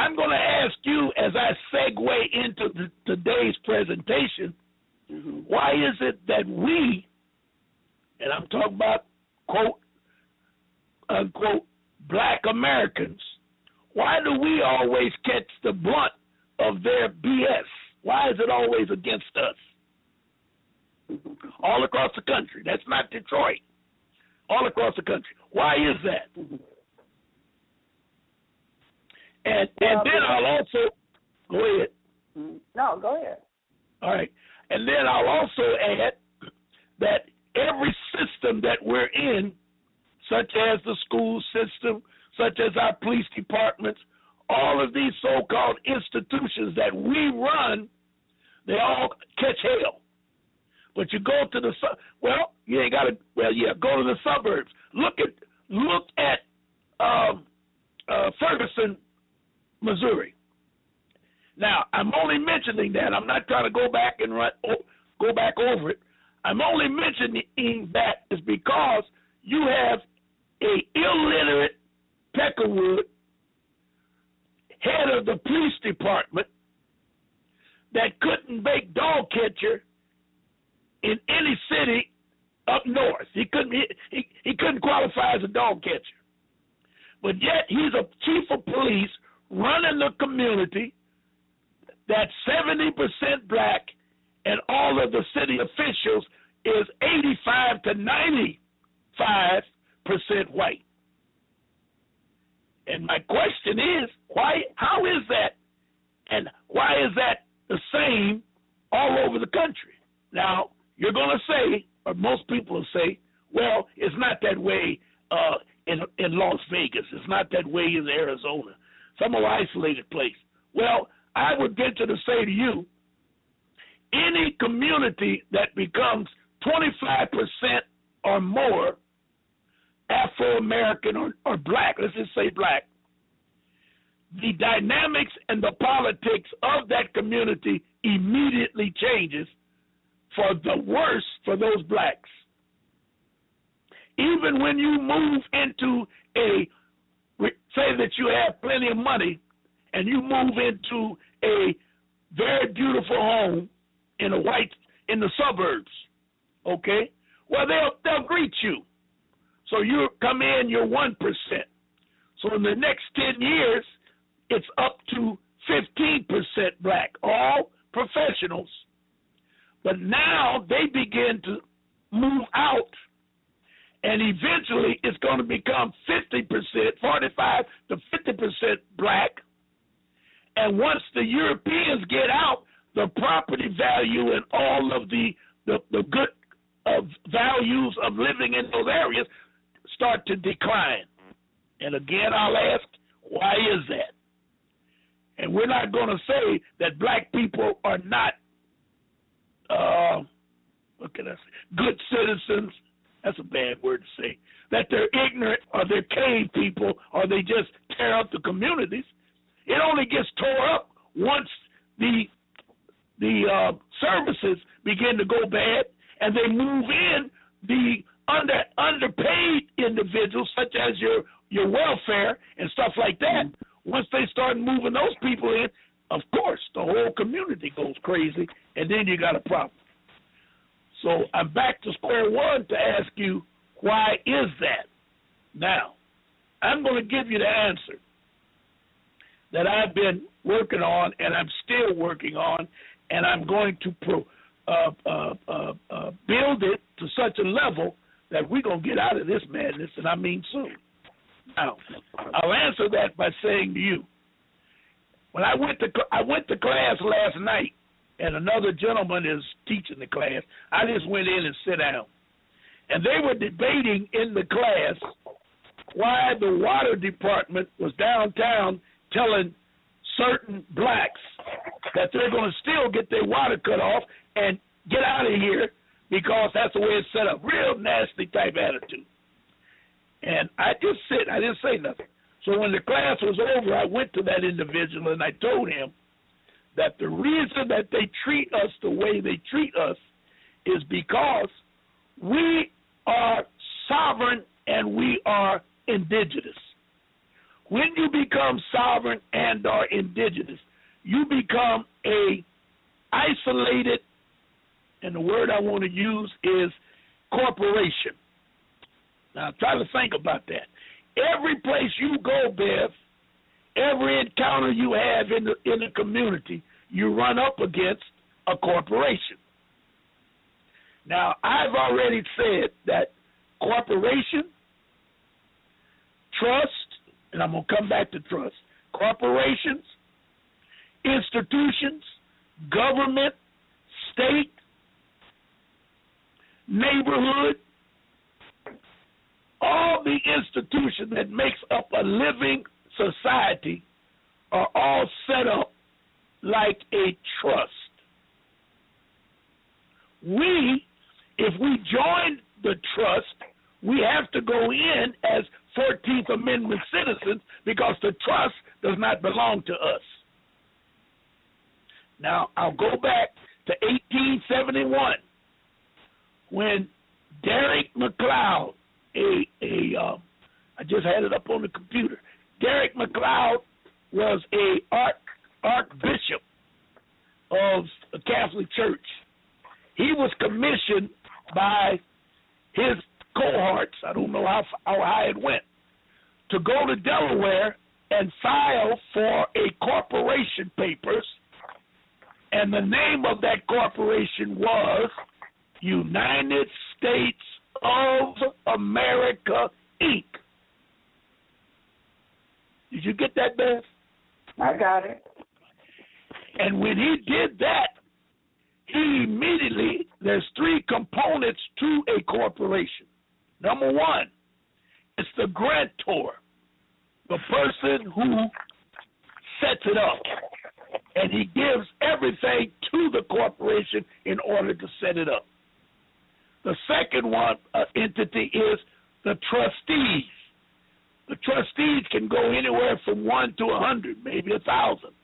I'm going to ask you, as I segue into today's presentation, why is it that we, and I'm talking about, quote, unquote, black Americans, why do we always catch the brunt of their BS? Why is it always against us? All across the country. That's not Detroit. All across the country. Why is that? And then I'll also, go ahead. No, go ahead. All right. And then I'll also add that every system that we're in, such as the school system, such as our police departments, all of these so-called institutions that we run, they all catch hell. But you go to the you ain't got to. Well, yeah, go to the suburbs. Look at Ferguson, Missouri. Now, I'm only mentioning that. I'm not trying to go back over it. I'm only mentioning that is because you have a illiterate Peckerwood, head of the police department, that couldn't make dog catcher in any city up north. He couldn't qualify as a dog catcher. But yet he's a chief of police running the community that's 70% black, and all of the city officials is 85 to 95% white. And my question is, how is that, and why is that the same all over the country? Now, you're going to say, or most people will say, well, it's not that way in Las Vegas. It's not that way in Arizona. Some more isolated place. Well, I would venture to say to you, any community that becomes 25% or more Afro-American or black, let's just say black, the dynamics and the politics of that community immediately changes for the worse for those blacks. Even when you move into say that you have plenty of money and you move into a very beautiful home in the suburbs, okay? Well, they'll greet you. So you come in, you're 1%. So in the next 10 years, it's up to 15% black, all professionals. But now they begin to move out, and eventually it's going to become 50%, 45 to 50% black. And once the Europeans get out, the property value and all of the good values of living in those areas start to decline. And again, I'll ask, why is that? And we're not going to say that black people are not, good citizens. That's a bad word to say. That they're ignorant, or they're cave people, or they just tear up the communities. It only gets tore up once the services begin to go bad, and they move in the underpaid individuals, such as your welfare and stuff like that. Once they start moving those people in, of course, the whole community goes crazy, and then you got a problem. So I'm back to square one to ask you, why is that? Now, I'm going to give you the answer that I've been working on, and I'm still working on, and I'm going to build it to such a level that we're going to get out of this madness, and I mean soon. Now, I'll answer that by saying to you, when I went to class last night, and another gentleman is teaching the class, I just went in and sat down. And they were debating in the class why the water department was downtown telling certain blacks that they're going to still get their water cut off and get out of here because that's the way it's set up. Real nasty type attitude. And I just sit. I didn't say nothing. So when the class was over, I went to that individual and I told him that the reason that they treat us the way they treat us is because we are sovereign and we are indigenous. When you become sovereign and or indigenous, you become a isolated, and the word I want to use is corporation. Now, try to think about that. Every place you go, Bev, every encounter you have in the community, you run up against a corporation. Now, I've already said that corporation, trust, and I'm going to come back to trust, corporations, institutions, government, state, neighborhood, all the institutions that makes up a living society are all set up like a trust. If we join the trust, we have to go in as 14th Amendment citizens because the trust does not belong to us. Now, I'll go back to 1871 when Derek McLeod, I just had it up on the computer. Derek McLeod was a archbishop of the Catholic Church. He was commissioned by his cohorts, I don't know how high it went, to go to Delaware and file for a corporation papers, and the name of that corporation was United States of America, Inc. Did you get that, Beth? I got it. And when he did that, he immediately, there's three components to a corporation. Number one, it's the grantor, the person who sets it up, and he gives everything to the corporation in order to set it up. The second one entity is the trustees. The trustees can go anywhere from 1 to 100, maybe 1,000.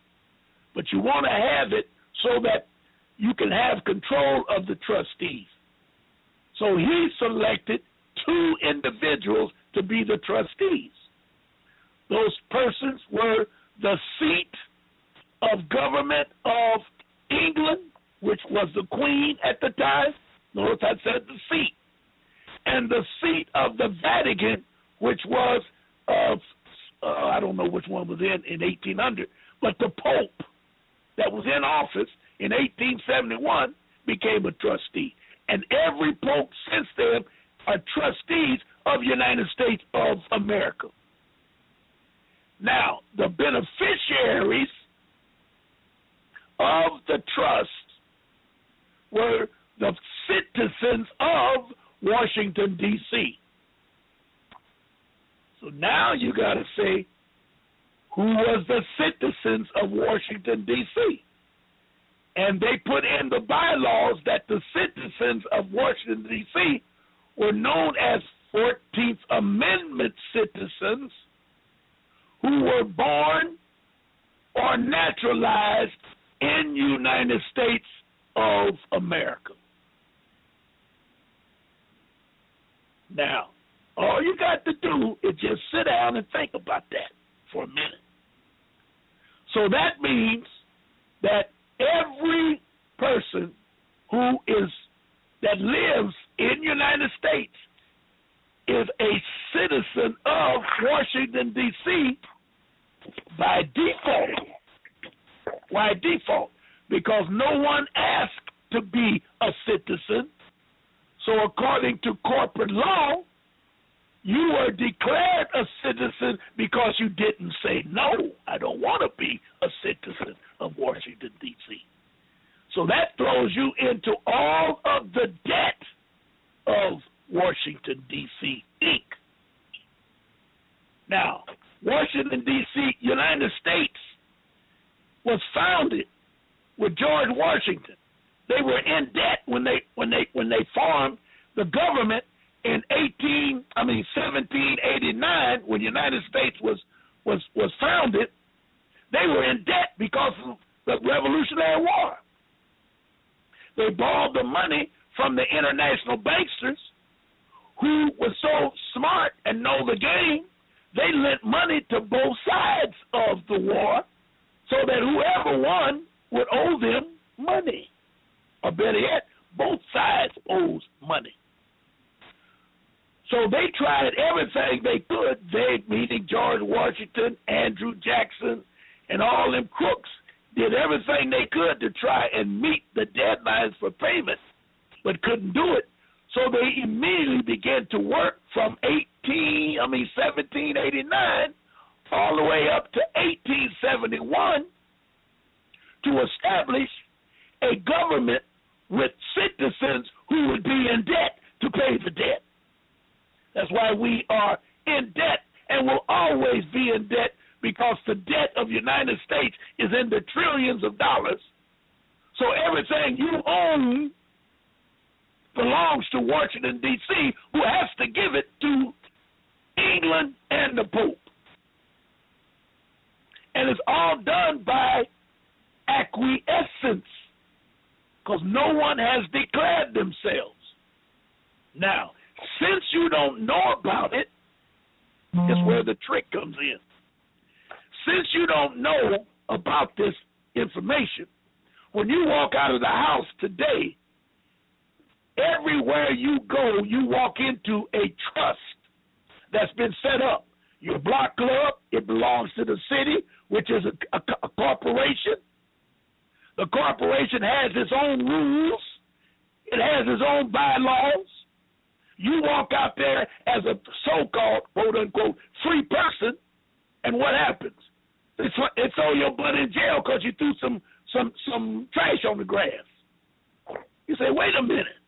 But you want to have it so that you can have control of the trustees. So he selected 2 individuals to be the trustees. Those persons were the seat of government of England, which was the Queen at the time. Notice I said the seat. And the seat of the Vatican, which was I don't know which one was in 1800, but the Pope that was in office in 1871 became a trustee. And every Pope since then are trustees of United States of America. Now, the beneficiaries of the trust were the citizens of Washington, D.C. So now you got to say, who was the citizens of Washington, D.C.? And they put in the bylaws that the citizens of Washington, D.C. were known as 14th Amendment citizens who were born or naturalized in United States of America. Now, all you got to do is just sit down and think about that for a minute. So that means that every person that lives in United States is a citizen of Washington, D.C. by default. Why default? Because no one asked to be a citizen. So according to corporate law, you were declared a citizen because you didn't say, no, I don't want to be a citizen of Washington, D.C. So that throws you into all of the debt of Washington, D.C., Inc. Now, Washington, D.C., United States was founded with George Washington. They were in debt when they formed the government in 1789, when the United States was founded. They were in debt because of the Revolutionary War. They borrowed the money from the international banksters who were so smart and know the game they lent money to both sides of the war so that whoever won would owe them money. Or better yet, both sides owes money. So they tried everything they could, they, meaning George Washington, Andrew Jackson, and all them crooks, did everything they could to try and meet the deadlines for payment, but couldn't do it. So they immediately began to work from 1789 all the way up to 1871 to establish a government with citizens who would be in debt to pay the debt. That's why we are in debt and will always be in debt, because the debt of the United States is in the trillions of dollars. So everything you own belongs to Washington, D.C., who has to give it to England and the Pope. And it's all done by acquiescence, because no one has declared themselves. Now, since you don't know about it, it's where the trick comes in. Since you don't know about this information, when you walk out of the house today, everywhere you go, you walk into a trust that's been set up. Your block club, it belongs to the city, which is a corporation. The corporation has its own rules. It has its own bylaws. You walk out there as a so-called, quote-unquote, free person, and what happens? They throw your butt in jail because you threw some trash on the grass. You say, wait a minute.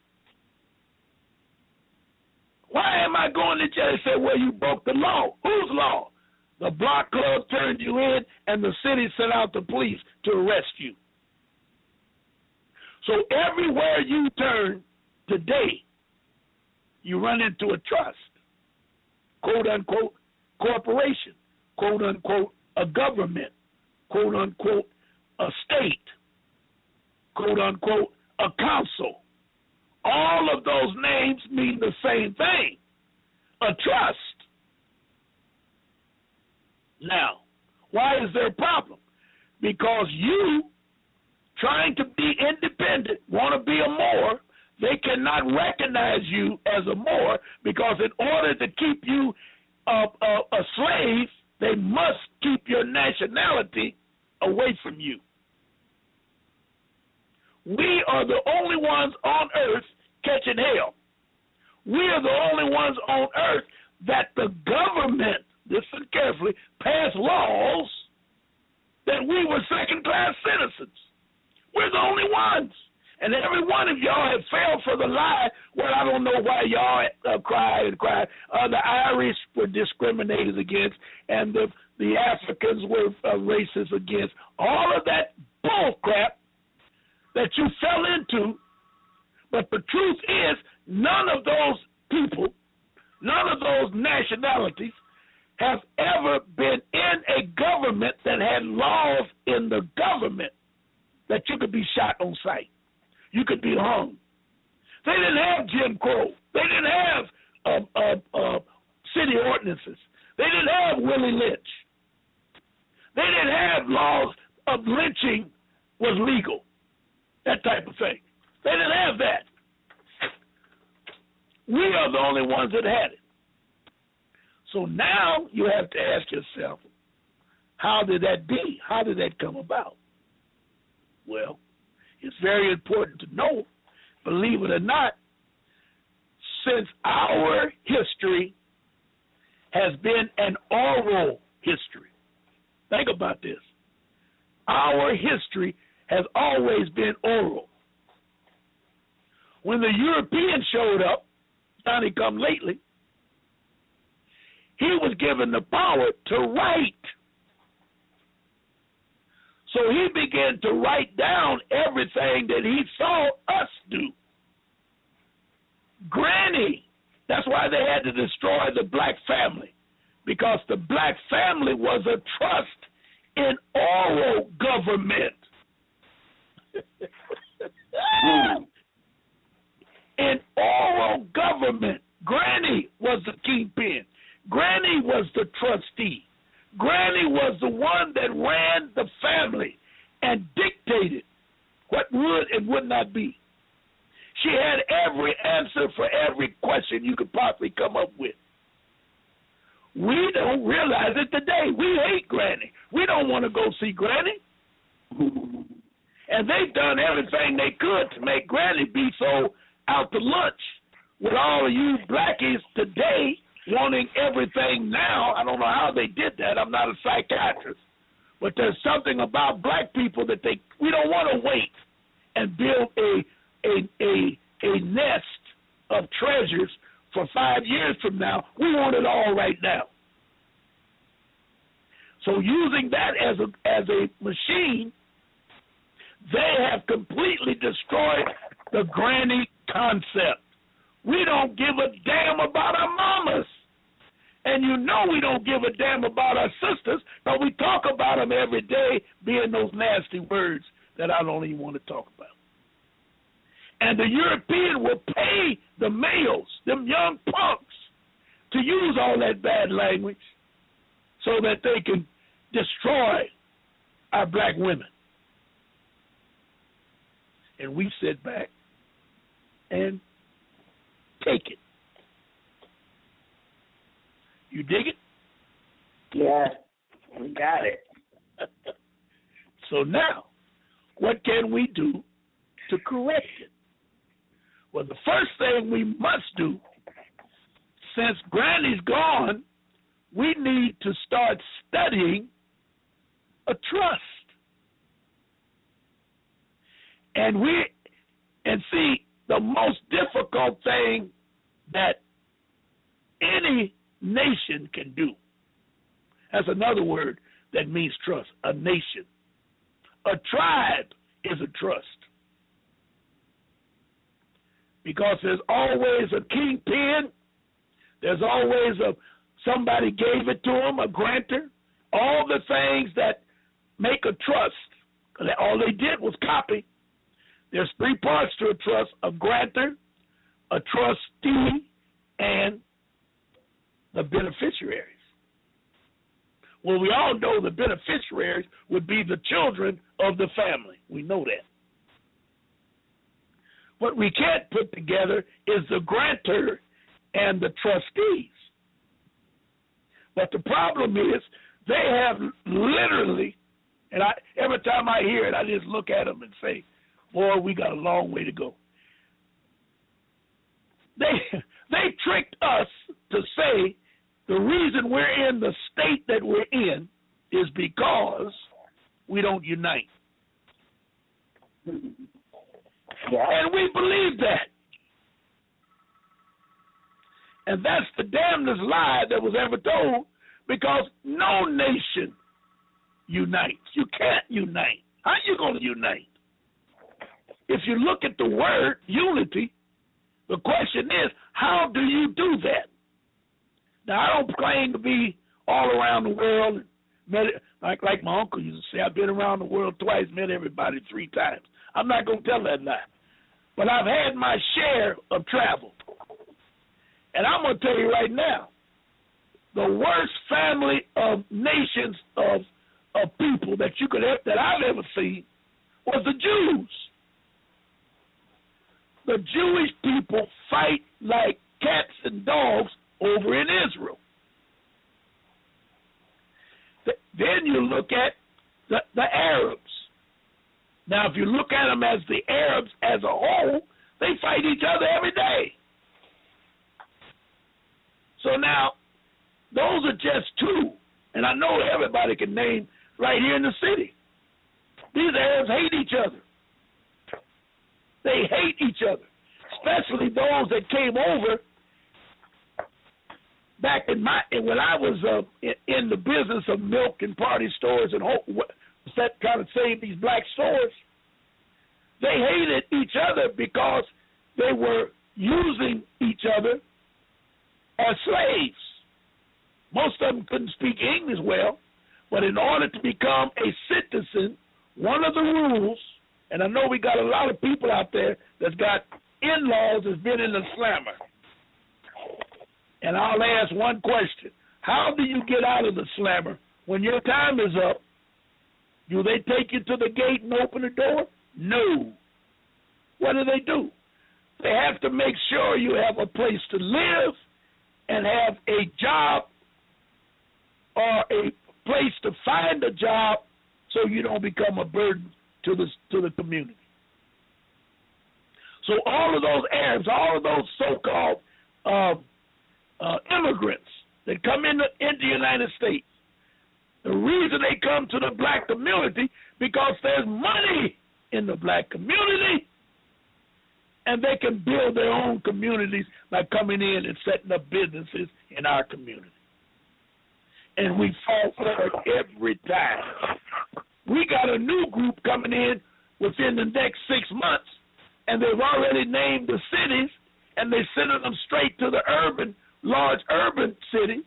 Why am I going to jail? They say, well, you broke the law. Whose law? The block club turned you in, and the city sent out the police to arrest you. So everywhere you turn today, you run into a trust, quote-unquote, corporation, quote-unquote, a government, quote-unquote, a state, quote-unquote, a council. All of those names mean the same thing, a trust. Now, why is there a problem? Because you, trying to be independent, want to be a Moor, they cannot recognize you as a Moor, because in order to keep you a slave, they must keep your nationality away from you. We are the only ones on earth catching hell. We are the only ones on earth that the government, listen carefully, passed laws that we were second-class citizens. We're the only ones. And every one of y'all have fell for the lie. Well, I don't know why y'all cry and cry. The Irish were discriminated against, and the Africans were racist against. All of that bull crap that you fell into. But the truth is, none of those people, none of those nationalities have ever been in a government that had laws in the government that you could be shot on sight. You could be hung. They didn't have Jim Crow. They didn't have city ordinances. They didn't have Willie Lynch. They didn't have laws of lynching was legal, that type of thing. They didn't have that. We are the only ones that had it. So now you have to ask yourself, how did that be? How did that come about? Well, it's very important to know, believe it or not, since our history has been an oral history. Think about this. Our history has always been oral. When the Europeans showed up, Johnny come lately, he was given the power to write. So he began to write down everything that he saw us do. Granny, that's why they had to destroy the black family, because the black family was a trust in oral government. In oral government, Granny was the kingpin. Granny Granny was the trustee. Granny was the one that ran the family and dictated what would and would not be. She had every answer for every question you could possibly come up with. We don't realize it today. We hate Granny. We don't want to go see Granny. And they've done everything they could to make Granny be so out to lunch. With all of you blackies today wanting everything now, I don't know how they did that. I'm not a psychiatrist. But there's something about black people that we don't want to wait and build a nest of treasures for 5 years from now. We want it all right now. So using that as a machine, they have completely destroyed the granny concept. We don't give a damn about our mamas. And you know we don't give a damn about our sisters, but we talk about them every day, being those nasty words that I don't even want to talk about. And the European will pay the males, them young punks, to use all that bad language so that they can destroy our black women. And we sit back and take it. You dig it? Yeah, we got it. So now, what can we do to correct it? Well, the first thing we must do, since Granny's gone, we need to start studying a trust. And see, the most difficult thing that any nation can do, that's another word that means trust, a nation. A tribe is a trust. Because there's always a kingpin, there's always somebody gave it to them, a grantor, all the things that make a trust. All they did was copy. There's 3 parts to a trust: a grantor, a trustee, and the beneficiaries. Well, we all know the beneficiaries would be the children of the family. We know that. What we can't put together is the grantor and the trustees. But the problem is they have literally, and every time I hear it, I just look at them and say, boy, we got a long way to go. They tricked us to say the reason we're in the state that we're in is because we don't unite. Yeah. And we believe that. And that's the damnedest lie that was ever told, because no nation unites. You can't unite. How are you going to unite? If you look at the word unity, the question is, how do you do that? Now, I don't claim to be all around the world. Like my uncle used to say, I've been around the world twice, met everybody 3 times. I'm not going to tell that lie. But I've had my share of travel. And I'm going to tell you right now, the worst family of nations of people that I've ever seen was the Jews. The Jewish people fight like cats and dogs over in Israel. Then you look at the Arabs. Now, if you look at them as the Arabs as a whole, they fight each other every day. So now, those are just 2. And I know everybody can name right here in the city. These Arabs hate each other. They hate each other, especially those that came over back when I was in the business of milk and party stores and trying to save these black stores. They hated each other because they were using each other as slaves. Most of them couldn't speak English well, but in order to become a citizen, one of the rules, and I know we got a lot of people out there that's got in-laws that's been in the slammer. And I'll ask one question. How do you get out of the slammer? When your time is up, do they take you to the gate and open the door? No. What do? They have to make sure you have a place to live and have a job or a place to find a job so you don't become a burden to the community. So all of those Arabs, all of those so-called immigrants that come into the United States, the reason they come to the black community because there's money in the black community, and they can build their own communities by coming in and setting up businesses in our community. And we fall for it every time. We got a new group coming in within the next 6 months, and they've already named the cities, and they're sending them straight to the large urban cities,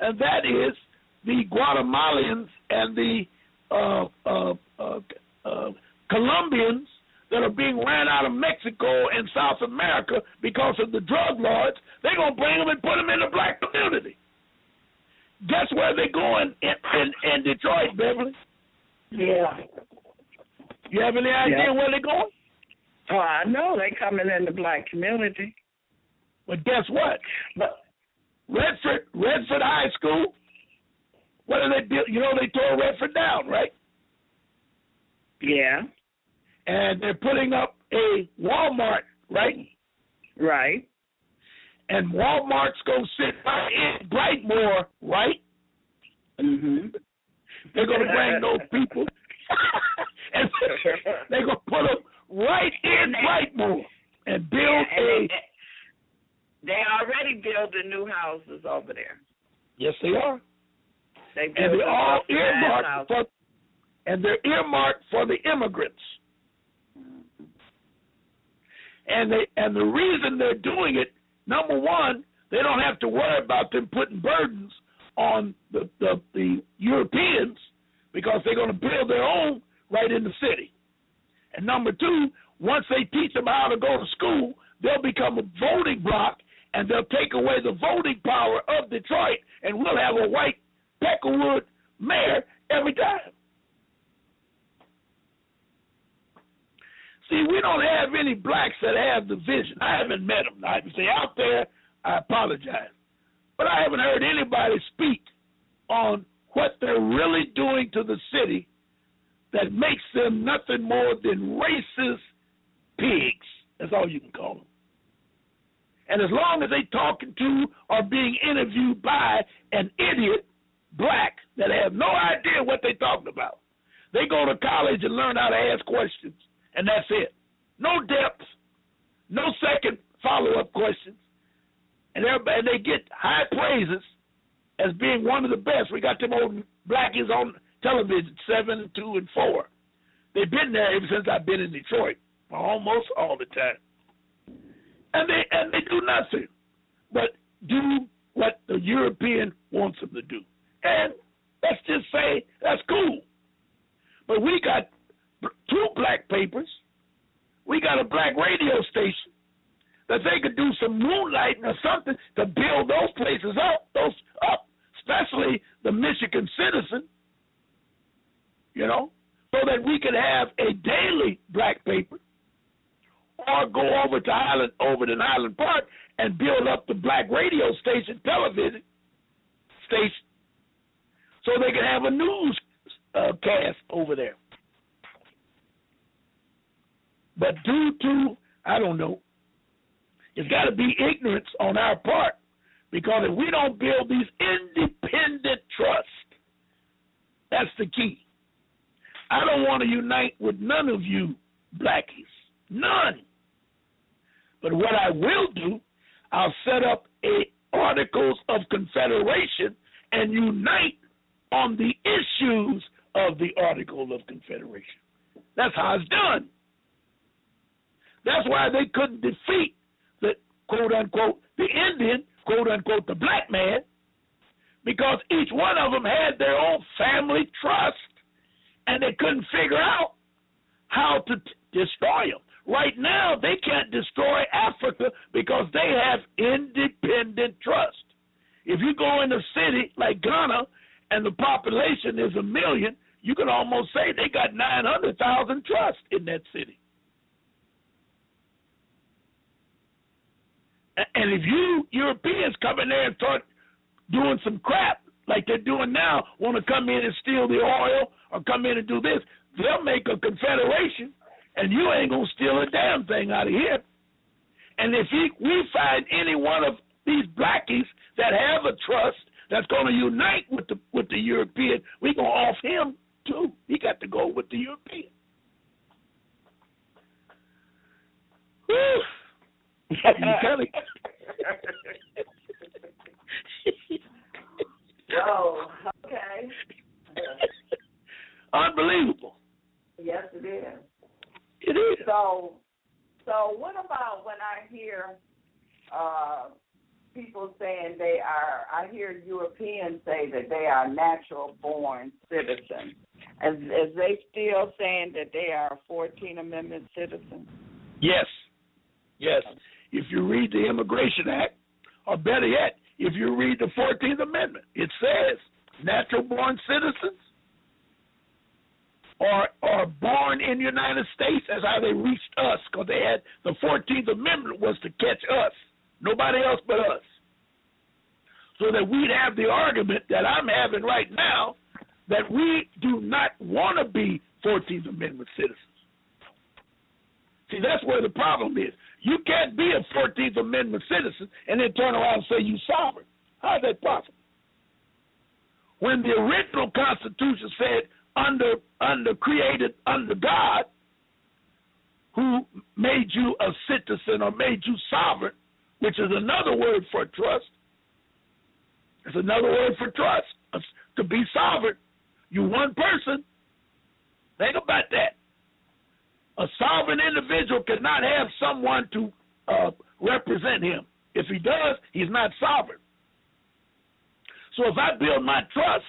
and that is the Guatemalans and the Colombians that are being ran out of Mexico and South America because of the drug lords. They're going to bring them and put them in the black community. Guess where they're going in Detroit, Beverly? Yeah. You have any idea where they're going? Oh, I know they're coming in the black community. But guess what? Redford High School, what do they do? You know, they tore Redford down, right? Yeah. And they're putting up a Walmart, right? Right. And Walmart's going to sit right in Brightmoor, right? Mm-hmm. They're going to bring those people, and they're going to put them right in Brightmoor and build They already building new houses over there. Yes, they are. And they're all earmarked they're earmarked for the immigrants. And the reason they're doing it, number one, they don't have to worry about them putting burdens on the Europeans because they're going to build their own right in the city. And number two, once they teach them how to go to school, they'll become a voting bloc, and they'll take away the voting power of Detroit, and we'll have a white Peckerwood mayor every time. See, we don't have any blacks that have the vision. I haven't met them. I say out there, I apologize. But I haven't heard anybody speak on what they're really doing to the city that makes them nothing more than racist pigs. That's all you can call them. And as long as they talking to or being interviewed by an idiot black that have no idea what they're talking about, they go to college and learn how to ask questions, and that's it. No depth, no second follow-up questions, and they get high praises as being one of the best. We got them old blackies on television, 7, 2, and 4. They've been there ever since I've been in Detroit, almost all the time. And they do nothing but do what the European wants them to do. And let's just say that's cool. But we got 2 black papers. We got a black radio station that they could do some moonlighting or something to build those places up, especially the Michigan Citizen, so that we could have a daily black paper, or go over to Highland Park and build up the black radio station, television station, so they can have a news cast over there. But due to, I don't know, it's got to be ignorance on our part, because if we don't build these independent trusts, that's the key. I don't want to unite with none of you blackies. None. But what I will do, I'll set up Articles of Confederation and unite on the issues of the Article of Confederation. That's how it's done. That's why they couldn't defeat the quote-unquote, the Indian, quote-unquote, the black man, because each one of them had their own family trust, and they couldn't figure out how to destroy them. Right now, they can't destroy Africa because they have independent trust. If you go in a city like Ghana and the population is 1 million, you can almost say they got 900,000 trusts in that city. And if you Europeans come in there and start doing some crap like they're doing now, want to come in and steal the oil or come in and do this, they'll make a confederation, and you ain't going to steal a damn thing out of here. And if we find any one of these blackies that have a trust that's going to unite with the European, we going to off him too. He got to go with the European. Whew. You telling? Oh, okay. Unbelievable. Yes, it is. It is. So what about when I hear people saying I hear Europeans say that they are natural-born citizens. Is they still saying that they are 14th Amendment citizens? Yes. Yes. If you read the Immigration Act, or better yet, if you read the 14th Amendment, it says natural-born citizens or born in the United States. That's how they reached us, because they had the 14th Amendment was to catch us, nobody else but us, so that we'd have the argument that I'm having right now that we do not want to be 14th Amendment citizens. See, that's where the problem is. You can't be a 14th Amendment citizen and then turn around and say you sovereign. How is that possible? When the original Constitution said created under God, who made you a citizen or made you sovereign, which is another word for trust. It's another word for trust. To be sovereign, you one person. Think about that. A sovereign individual cannot have someone to represent him. If he does, he's not sovereign. So if I build my trust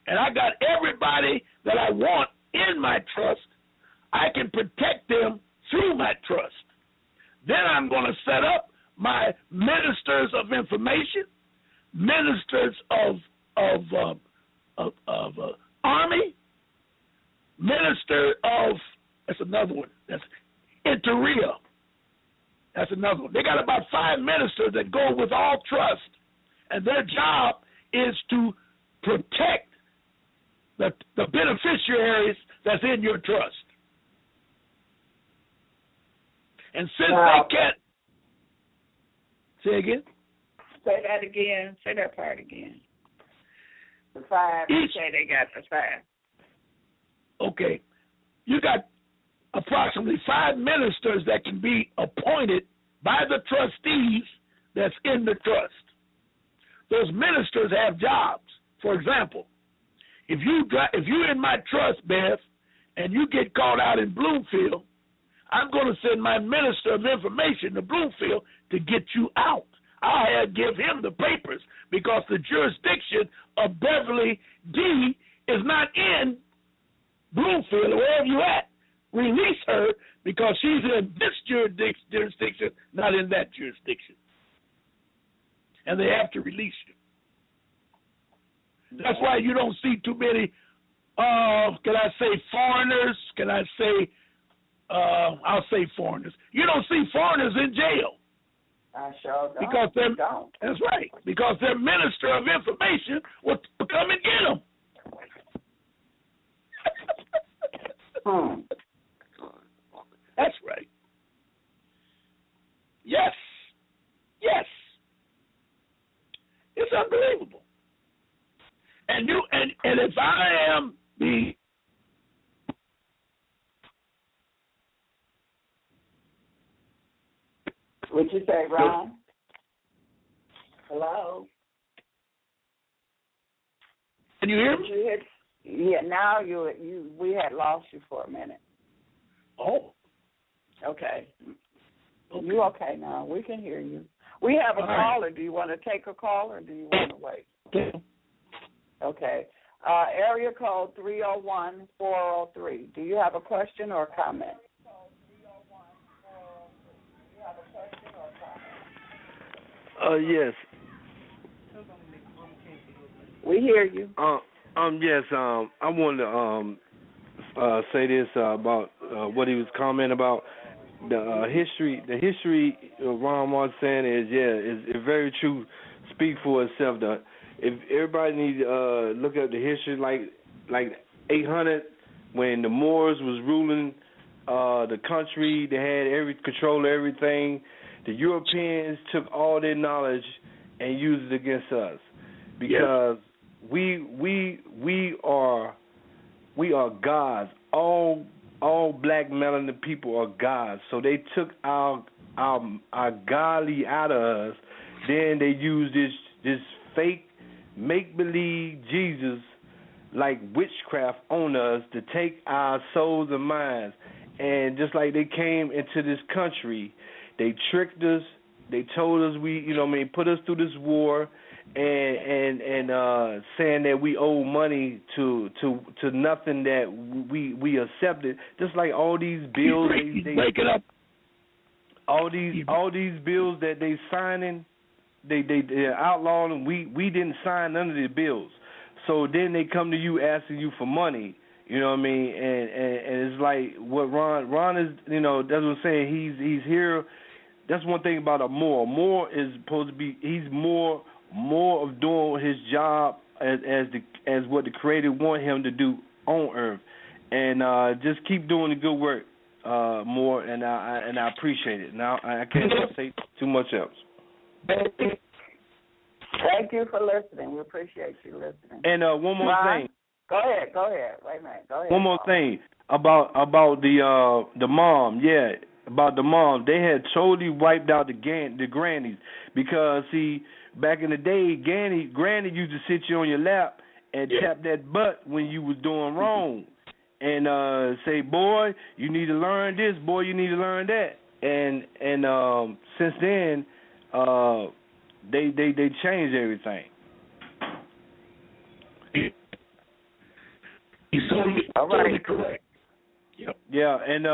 and I got everybody that I want in my trust, I can protect them through my trust. Then I'm going to set up my ministers of information, ministers of army, minister of, that's another one, that's Interia. That's another one. They got about 5 ministers that go with all trust, and their job is to protect the beneficiaries that's in your trust. And since they can't, say again? Say that again. Say that part again. The 5, you say they got the 5. Okay. You got approximately 5 ministers that can be appointed by the trustees that's in the trust. Those ministers have jobs. For example, if you're in my trust, Beth, and you get caught out in Bloomfield, I'm going to send my minister of information to Bloomfield to get you out. I'll give him the papers because the jurisdiction of Beverly D is not in Bloomfield or wherever you at. Release her because she's in this jurisdiction, not in that jurisdiction. And they have to release you. That's why you don't see too many, can I say foreigners? Can I say, I'll say foreigners. You don't see foreigners in jail. I sure don't. Because that's right. Because their minister of information will come and get them. That's right. Yes. Yes. It's unbelievable. And if I am the What'd you say, Ron? Hello? Can you hear me? Yeah, now we had lost you for a minute. Oh. Okay. You okay now? We can hear you. We have a caller. Do you want to take a call or do you want to wait? Okay. Area code 301-403. Do you have a question or a comment? Yes. We hear you. Yes. I wanted to say this about what he was commenting about the history. The history of Ron was saying is very true. Speak for itself. If everybody need to look at the history, like 800 when the Moors was ruling the country, they had control of everything. The Europeans took all their knowledge and used it against us because we are gods. All black melanin people are gods. So they took our godly out of us. Then they used this fake make believe Jesus like witchcraft on us to take our souls and minds. And just like they came into this country, they tricked us. They told us put us through this war, and saying that we owe money to nothing that we accepted. Just like all these bills, they break it up. All these bills that they signing, they outlawed them. We didn't sign none of the bills. So then they come to you asking you for money. You know what I mean? And it's like what Ron is. That's what I'm saying. He's here. That's one thing about a Moor. A Moor is supposed to be. He's more of doing his job as what the Creator want him to do on Earth, and just keep doing the good work, Moor. And I appreciate it. Now I can't say too much else. Thank you for listening. We appreciate you listening. And one more thing. Go ahead. Wait a minute. Go ahead. One more thing about the mom. Yeah. About the mom, they had totally wiped out the grannies because, see, back in the day, granny used to sit you on your lap and tap that butt when you was doing wrong and say, boy, you need to learn this, boy, you need to learn that. And since then, they changed everything. He's totally correct. Yep. Yeah, and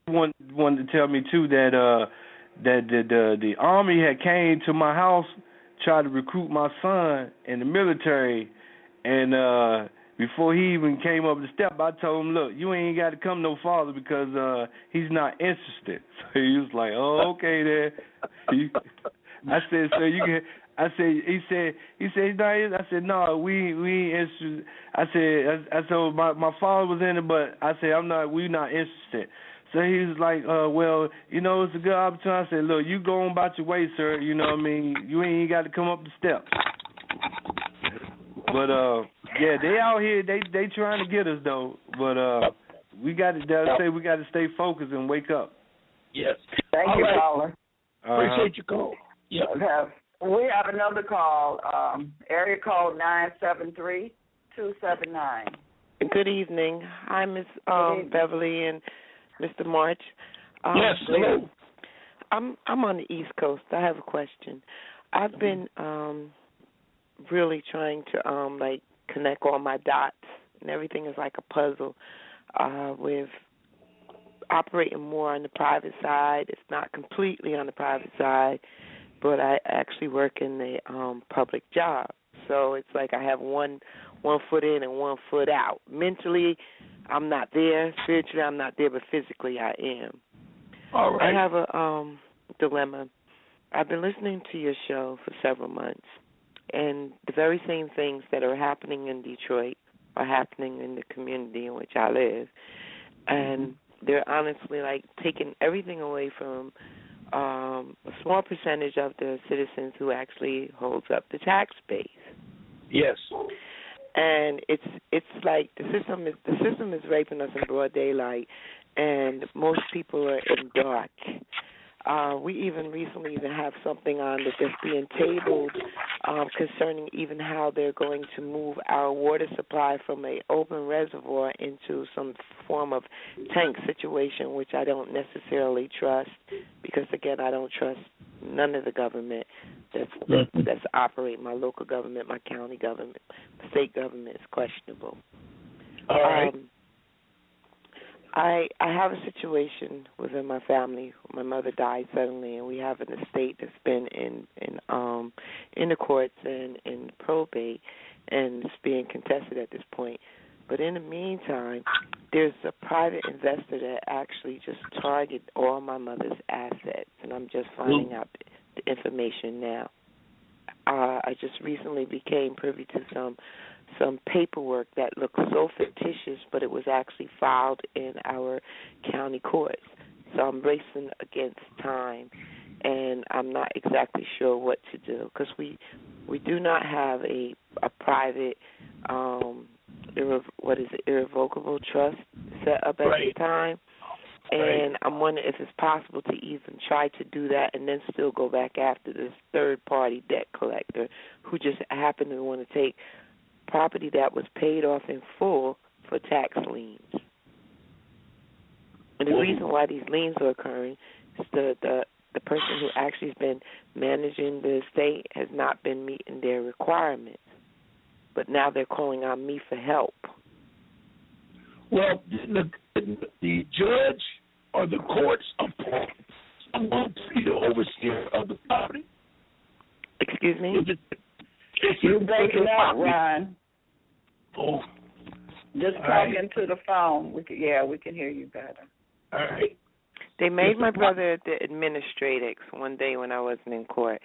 wanted to tell me too that the army had came to my house, tried to recruit my son in the military, and before he even came up the step, I told him, look, you ain't got to come no farther because he's not interested. So he was like, oh, okay then. I said, so you can. I said, he said, no. I said, no, we ain't interested. I said, my father was in it, but I said, we not interested. So he was like, well, it's a good opportunity. I said, look, you go on about your way, sir. You know what I mean? You ain't got to come up the steps. But yeah, they out here. They trying to get us though. But we got to stay focused and wake up. Yes. Thank you, caller. Appreciate your call. Yep. We have another call. Area code 973-279. Good evening. Hi, Miss Beverly and Mr. March. Yes, hello. I'm on the East Coast. I have a question. I've been really trying to connect all my dots, and everything is like a puzzle with operating more on the private side. It's not completely on the private side, but I actually work in the public job. So it's like I have one foot in and 1 foot out. Mentally, I'm not there. Spiritually, I'm not there, but physically, I am. All right. I have a dilemma. I've been listening to your show for several months, and the very same things that are happening in Detroit are happening in the community in which I live. And they're honestly taking everything away from a small percentage of the citizens who actually holds up the tax base. Yes. And it's like the system is raping us in broad daylight, and most people are in dark. We even recently have something on that's being tabled concerning even how they're going to move our water supply from an open reservoir into some form of tank situation, which I don't necessarily trust because, again, I don't trust none of the government that's operating. My local government, my county government, the state government is questionable. All right. I have a situation within my family. My mother died suddenly, and we have an estate that's been in the courts and in probate, and it's being contested at this point. But in the meantime, there's a private investor that actually just targeted all my mother's assets, and I'm just finding out the information now. I just recently became privy to some paperwork that looked so fictitious, but it was actually filed in our county courts. So I'm racing against time, and I'm not exactly sure what to do because we do not have a private irrevocable trust set up at this time. And I'm wondering if it's possible to even try to do that and then still go back after this third-party debt collector who just happened to want to take property that was paid off in full for tax liens. And the reason why these liens are occurring is the person who actually has been managing the estate has not been meeting their requirements. But now they're calling on me for help. Well, the judge or the courts appoint someone to be the overseer of the property? Excuse me? You're breaking up, Ron. Oh. Just talk into the phone. We can hear you better. All right. They made my brother the administratrix one day when I wasn't in court.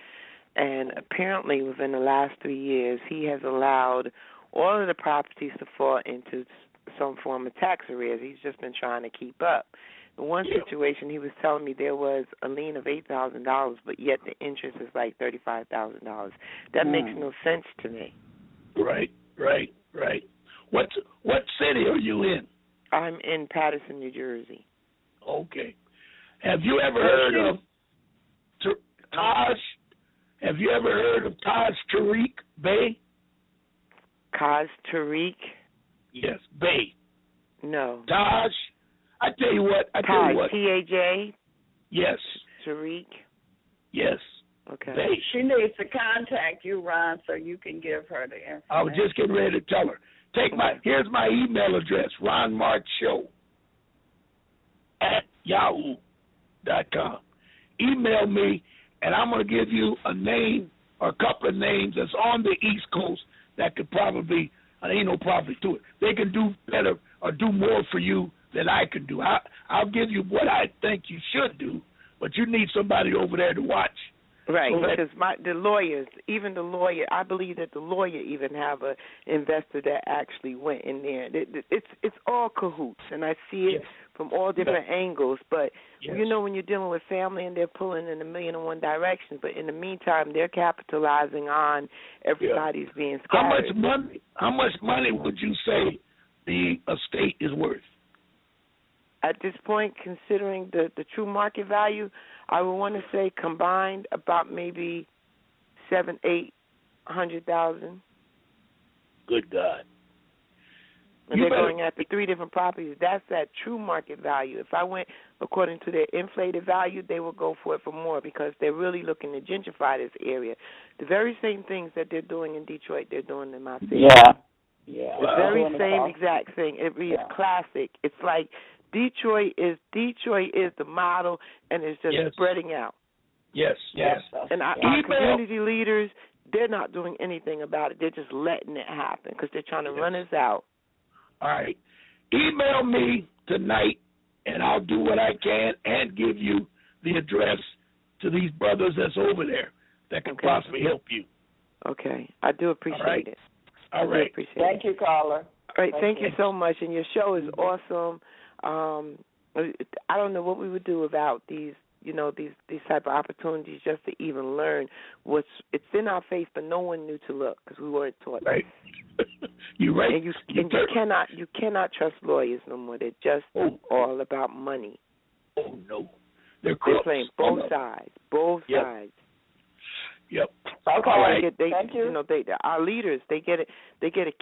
And apparently within the last 3 years, he has allowed all of the properties to fall into some form of tax arrears. He's just been trying to keep up. In one situation, he was telling me there was a lien of $8,000, but yet the interest is like $35,000. That makes no sense to me. Right. What city are you in? I'm in Paterson, New Jersey. Okay. Have you ever heard of Taj? Have you ever heard of Taj Tariq Bey? Taj Tariq? Yes, Bey. No. Taj. I tell you what. T-A-J? Yes. Tariq? Yes. Okay. Bey. She needs to contact you, Ron, so you can give her the information. I was just getting ready to tell her. Here's my email address, ronmarkshow@yahoo.com. Email me, and I'm going to give you a name or a couple of names that's on the East Coast that could probably, ain't no probably to it. They can do better or do more for you than I can do. I'll give you what I think you should do, but you need somebody over there to watch. Right, because the lawyers, even the lawyer, I believe that the lawyer even have a investor that actually went in there. It's all cahoots, and I see it from all different angles. But you know, when you're dealing with family and they're pulling in a million and one directions, but in the meantime they're capitalizing on everybody's being scattered. How much money would you say the estate is worth? At this point, considering the true market value, I would want to say combined about maybe $700,000-800,000. Good God! And they're going after 3 different properties. That's that true market value. If I went according to their inflated value, they would go for it for more because they're really looking to gentrify this area. The very same things that they're doing in Detroit, they're doing in my city. Yeah. The very same exact thing. It reads classic. It's like Detroit is the model, and it's just spreading out. Yes. And our community leaders, they're not doing anything about it. They're just letting it happen because they're trying to run us out. All right. Email me tonight, and I'll do what I can and give you the address to these brothers that's over there that can possibly help you. Okay. I do appreciate it. All right. Thank you, caller. All right. Thank you so much, and your show is awesome. I don't know what we would do without these type of opportunities just to even learn it's in our face, but no one knew to look because we weren't taught. Right. You're right. And you cannot trust lawyers no more. They're just all about money. Oh no, they're playing both sides. Both sides. Yep. Okay. Thank you. Our leaders, they get a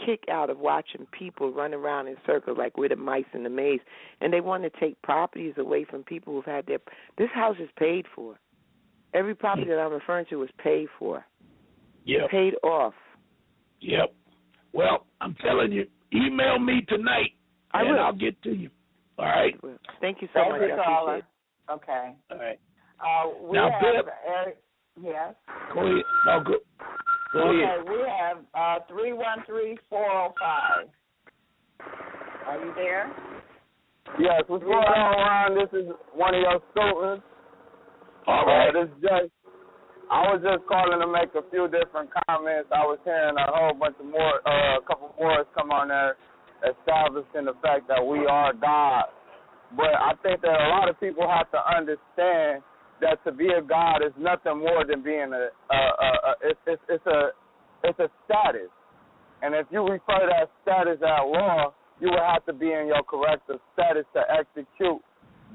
kick out of watching people run around in circles like we're the mice in the maze, and they want to take properties away from people who've had this house is paid for. Every property that I'm referring to is paid for. Yep. Paid off. Yep. Well, I'm telling you, email me tonight, and I'll get to you. All right. Thank you so much. Thank you, I appreciate it. Okay. All right. We now, have Bib, yes. go ahead. No, go Okay, ahead. we have 313-405. Are you there? Yes, what's going on, Ron? This is one of your students. All right. This is Jay. I was just calling to make a few different comments. I was hearing a whole bunch of more, a couple more come on there establishing the fact that we are God. But I think that a lot of people have to understand that to be a God is nothing more than being it's a status. And if you refer to that status at law, you would have to be in your corrective status to execute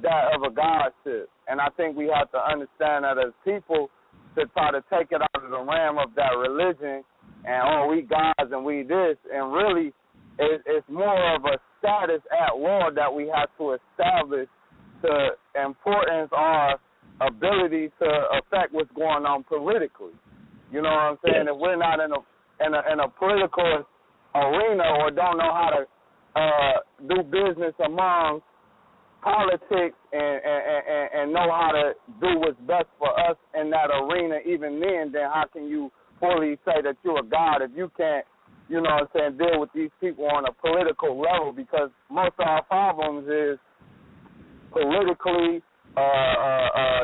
that of a godship. And I think we have to understand that as people, to try to take it out of the realm of that religion and, oh, we gods and we this, and really it's more of a status at law that we have to establish to importance our ability to affect what's going on politically. You know what I'm saying? If we're not in a political arena or don't know how to do business among politics and know how to do what's best for us in that arena, even then how can you fully say that you're a God if you can't, you know what I'm saying, deal with these people on a political level? Because most of our problems is politically,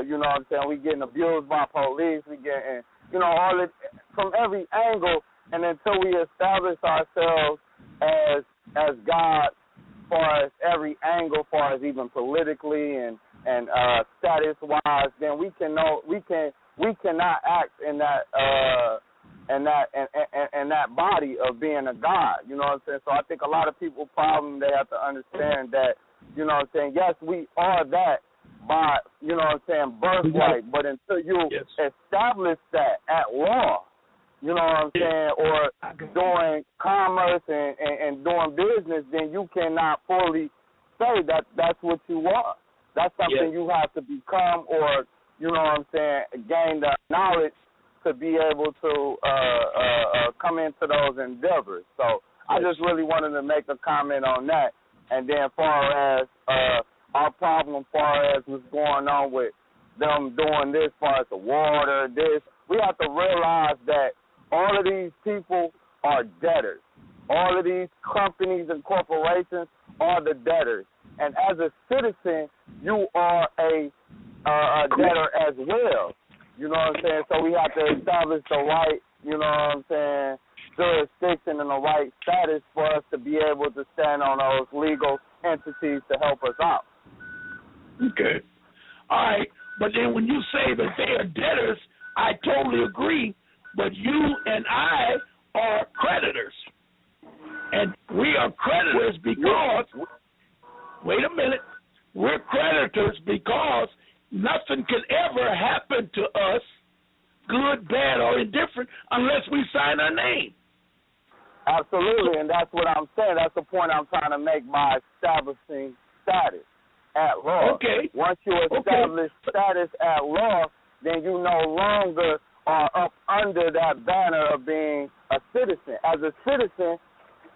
you know what I'm saying, we getting abused by police, we getting, you know, all it from every angle, and until we establish ourselves as God, as far as every angle, as far as even politically and status wise, then we cannot act in that body of being a God. You know what I'm saying? So I think a lot of people problem, they have to understand that, you know what I'm saying, yes, we are that by, you know what I'm saying, birthright, but until you establish that at law, you know what I'm saying, or doing commerce and doing business, then you cannot fully say that that's what you are. That's something you have to become, or, you know what I'm saying, gain the knowledge to be able to come into those endeavors. So I just really wanted to make a comment on that. And then as far as our problem, as far as what's going on with them doing this, as far as the water, this, we have to realize that all of these people are debtors. All of these companies and corporations are the debtors. And as a citizen, you are a debtor as well. You know what I'm saying? So we have to establish the right, you know what I'm saying, jurisdiction and the right status for us to be able to stand on those legal entities to help us out. Okay. All right. But then when you say that they are debtors, I totally agree. But you and I are creditors. And we are creditors because, wait a minute, we're creditors because nothing can ever happen to us, good, bad, or indifferent, unless we sign our name. Absolutely, and that's what I'm saying. That's the point I'm trying to make by establishing status at law. Okay. Once you establish status at law, then you no longer are up under that banner of being a citizen. As a citizen,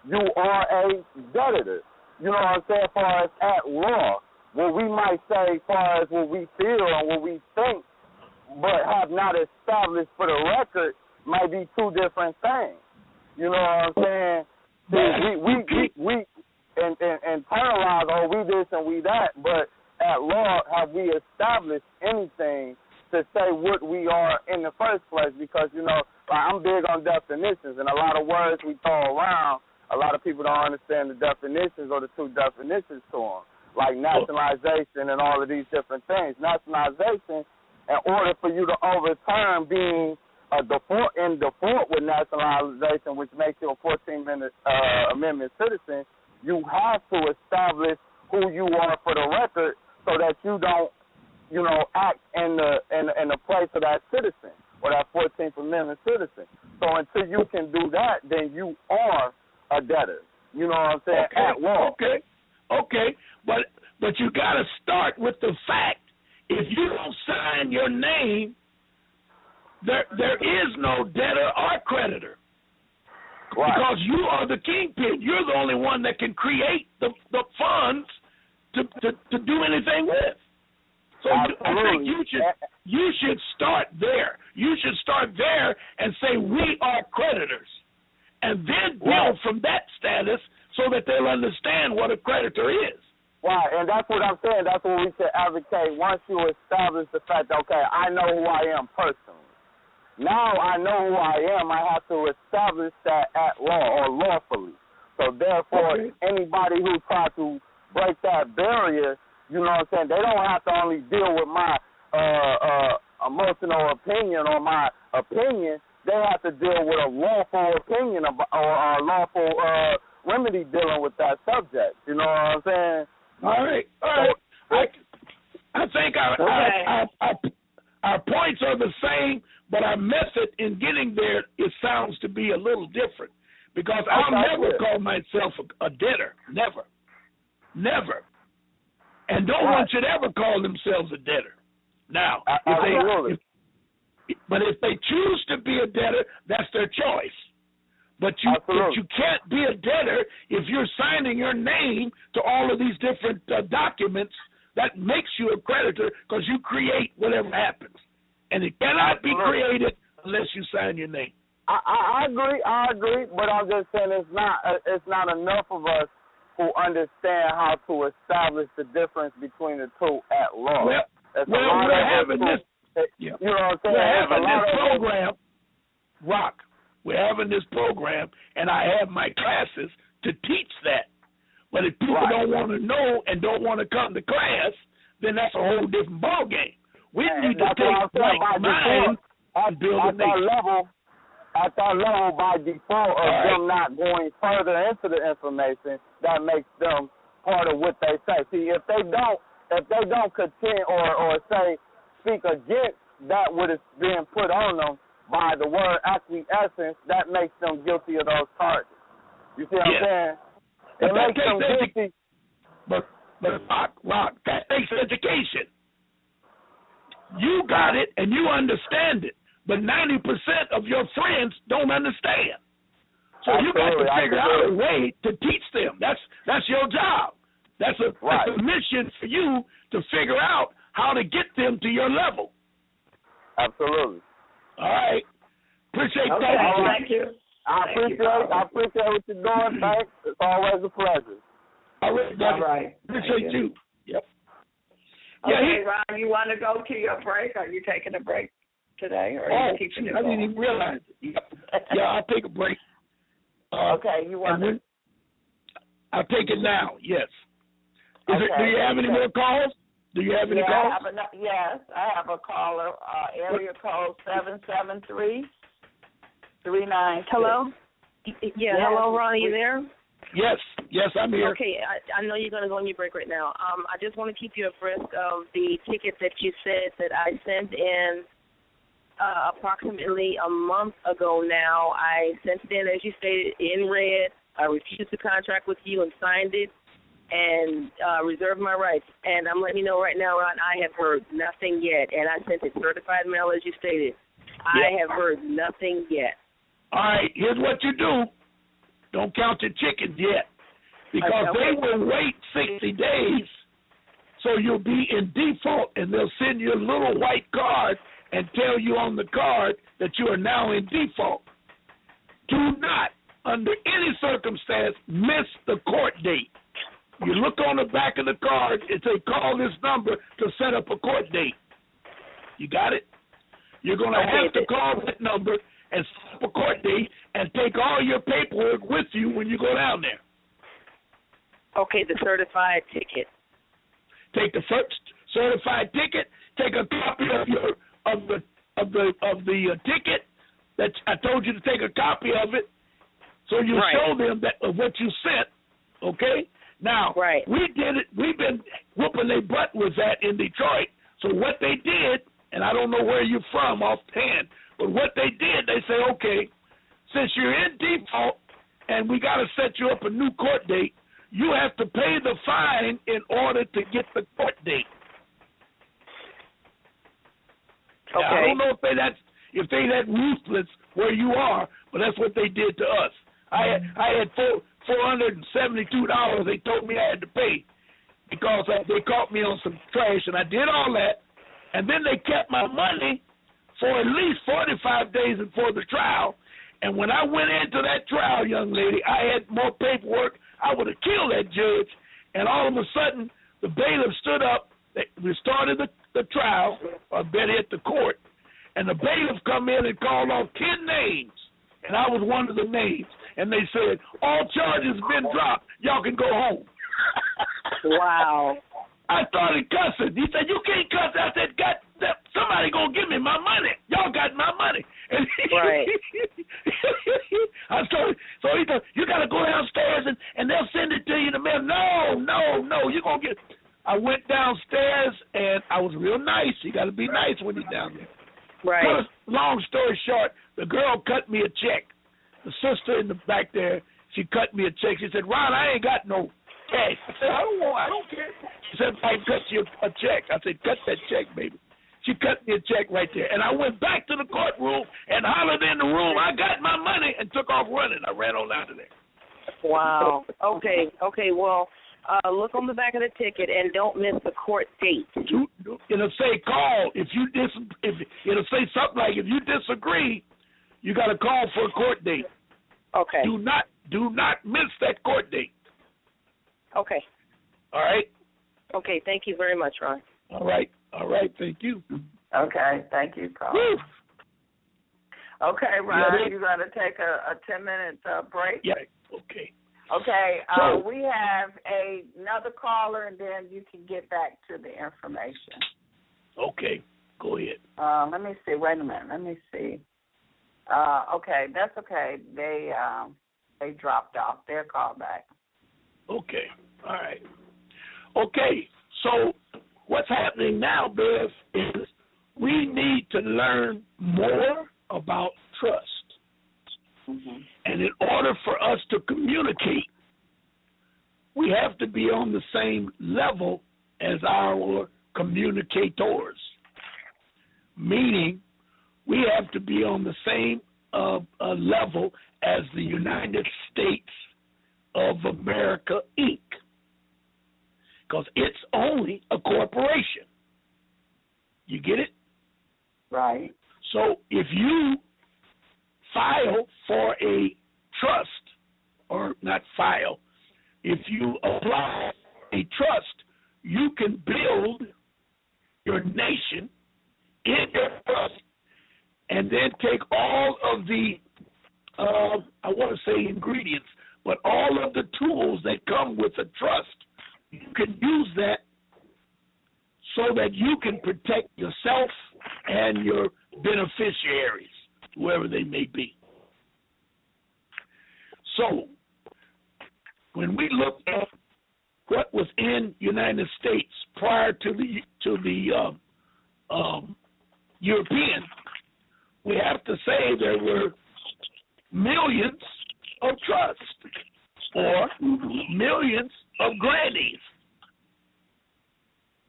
you are a debtor. You know what I'm saying? As far as at law, what we might say as far as what we feel and what we think, but have not established for the record, might be two different things. You know what I'm saying? We internalize, oh, we this and we that, but at law, have we established anything to say what we are in the first place? Because, you know, I'm big on definitions, and a lot of words we throw around, a lot of people don't understand the definitions or the two definitions to them, like nationalization and all of these different things. Nationalization, in order for you to overturn being in default with nationalization, which makes you a 14th Amendment citizen, you have to establish who you are for the record so that you don't, you know, act in the place of that citizen or that 14th Amendment citizen. So until you can do that, then you are a debtor. You know what I'm saying? At law. Okay. But you got to start with the fact, if you don't sign your name, there is no debtor or creditor. Right. Because you are the kingpin. You're the only one that can create the funds to do anything with. So I think you should start there. You should start there and say we are creditors, and then build from that status so that they'll understand what a creditor is. Right, and that's what I'm saying. That's what we should advocate. Once you establish the fact that, okay, I know who I am personally. Now I know who I am. I have to establish that at law or lawfully. So therefore, anybody who tries to break that barrier, you know what I'm saying, they don't have to only deal with my emotional opinion or my opinion. They have to deal with a lawful opinion or a lawful remedy dealing with that subject. You know what I'm saying? All right. I think our points are the same, but our method in getting there, it sounds to be a little different. Because I'll never call myself a debtor. Never. And no one should ever call themselves a debtor. Now, if they choose to be a debtor, that's their choice. But you can't be a debtor if you're signing your name to all of these different documents. That makes you a creditor because you create whatever happens. And it cannot be created unless you sign your name. I agree, but I'm just saying it's not enough of us who understand how to establish the difference between the two at law. We're having this. You know what I'm saying? We're having this program, Rock. We're having this program, and I have my classes to teach that. But if people don't want to know and don't want to come to class, then that's a whole different ballgame. We need to take right mind and build a nation. At that level, by default of them not going further into the information, that makes them part of what they say. See, if they don't contend or speak against that what is being put on them by the word acquiescence, that makes them guilty of those charges. You see what I'm saying? It makes them guilty. But Rock, that takes education. You got it and you understand it. But 90% of your friends don't understand. So you got to figure out a way to teach them. That's your job. That's a mission for you to figure out how to get them to your level. Absolutely. All right. Appreciate that. Thank you. I appreciate what you're doing. Thanks. It's always a pleasure. All right. Appreciate you. Yep. Okay, Ron, you want to go to your break? Are you taking a break today, or are you keeping it I didn't even realize it. Yeah, I'll take a break. Okay, you want to? I'll take it now, yes. Do you have any more calls? Do you have any calls? Yes, I have a caller, area code 773-396. Hello? Hello, Ron, are you there? Yes, I'm here. Okay, I know you're going to go on your break right now. I just want to keep you abreast of the ticket that you said that I sent in approximately a month ago now. I sent it in, as you stated, in red. I refused to contract with you and signed it and reserved my rights. And I'm letting you know right now, Ron, I have heard nothing yet. And I sent it certified mail, as you stated. I have heard nothing yet. All right, here's what you do. Don't count your chickens yet, because they will wait 60 days, so you'll be in default, and they'll send you a little white card and tell you on the card that you are now in default. Do not, under any circumstance, miss the court date. You look on the back of the card, it says call this number to set up a court date. You got it? You're going to have to call that number and set up a court date and take all your paperwork with you when you go down there. Okay, the certified ticket. Take the first certified ticket. Take a copy of the ticket that I told you to take a copy of it, so you show them that of what you sent. Okay. Now we did it. We've been whooping their butt with that in Detroit. So what they did, and I don't know where you're from offhand, but what they did, they say, okay, since you're in default and we got to set you up a new court date, you have to pay the fine in order to get the court date. Okay. Now, I don't know if they that ruthless where you are, but that's what they did to us. I had $472 they told me I had to pay. because they caught me on some trash, and I did all that, and then they kept my money for at least 45 days before the trial. And when I went into that trial, young lady, I had more paperwork. I would have killed that judge. And all of a sudden, the bailiff stood up. We started the trial, or better at the court, and the bailiff come in and called off 10 names, and I was one of the names. And they said, all charges been dropped. Y'all can go home. Wow. I started cussing. He said, you can't cuss. I said, God, somebody going to give me my money. Y'all got my money. And Right. so he said, you got to go downstairs and they'll send it to you in the mail. No, you're going to get. I went downstairs and I was real nice. You got to be nice when you're down there. Right. Long story short, the girl cut me a check. The sister in the back there, she cut me a check. She said, Ron, I ain't got no cash. I said, I don't care. She said, I cut you a check. I said, cut that check, baby. She cut me a check right there. And I went back to the courtroom and hollered in the room, I got my money, and took off running. I ran on out of there. Wow. Okay. Well, look on the back of the ticket and don't miss the court date. It'll say call. If it'll say something like if you disagree, you got to call for a court date. Okay. Do not miss that court date. Okay. All right. Okay. Thank you very much, Ron. All right. Thank you. Okay. Thank you, Carl. Woo. Okay, Ron, you got to take a 10-minute break. Yeah. Okay. Okay. So, we have another caller, and then you can get back to the information. Okay. Go ahead. Let me see. Wait a minute. Let me see. Okay, that's okay. They dropped off. They'll call back. Okay. All right. Okay. So what's happening now, Bev, is we need to learn more about trust. Mm-hmm. And in order for us to communicate, we have to be on the same level as our communicators, meaning we have to be on the same level as the United States of America, Inc., because it's only a corporation. You get it? Right. So if you file for a trust, or not file, if you apply a trust, you can build your nation in your trust and then take all of the, I want to say ingredients, but all of the tools that come with a trust, you can use that so that you can protect yourself and your beneficiaries, whoever they may be. So, when we look at what was in United States prior to the European, we have to say there were millions of trusts or millions of grannies.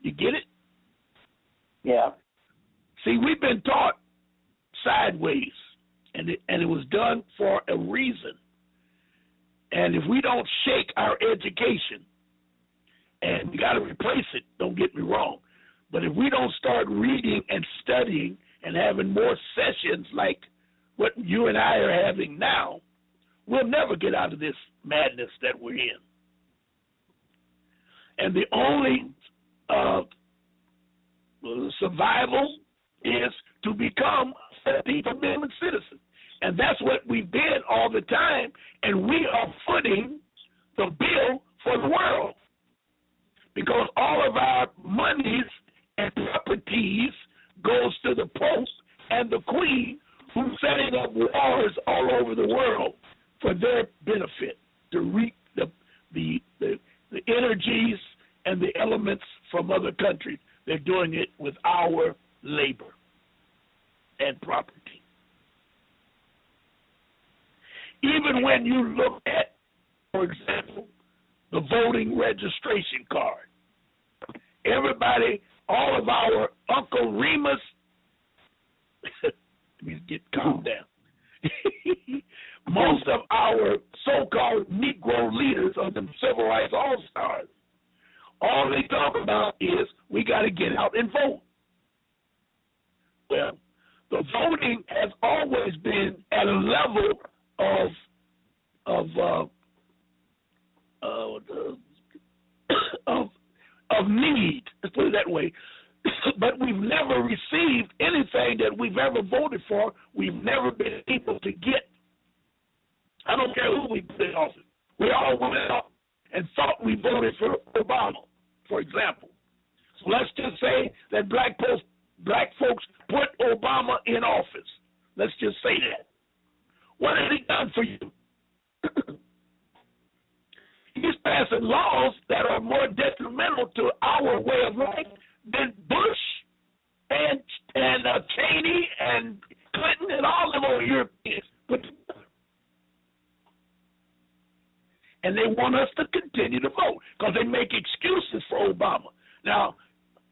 You get it? Yeah. See, we've been taught sideways, and it was done for a reason. And if we don't shake our education, and we got to replace it, don't get me wrong, but if we don't start reading and studying and having more sessions like what you and I are having now, we'll never get out of this madness that we're in. And the only survival is to become a 17th Amendment citizen. And that's what we've been all the time, and we are footing the bill for the world. Because all of our monies and properties goes to the Pope and the Queen, who's setting up wars all over the world for their benefit, to reap the energies and the elements from other countries. They're doing it with our labor and property. Even when you look at, for example, the voting registration card, everybody, all of our Uncle Remus, let me get calmed down. Most of our so-called Negro leaders of the civil rights all-stars all they talk about is we got to get out and vote. Well, the voting has always been at a level of need, let's put it that way. But we've never received anything that we've ever voted for. We've never been able to get. I don't care who we put in office. We all went out and thought we voted for Obama, for example. So let's just say that black folks put Obama in office. Let's just say that. What has he done for you? He's passing laws that are more detrimental to our way of life than Bush and Cheney and Clinton and all them old Europeans put together. And they want us to continue to vote because they make excuses for Obama. Now,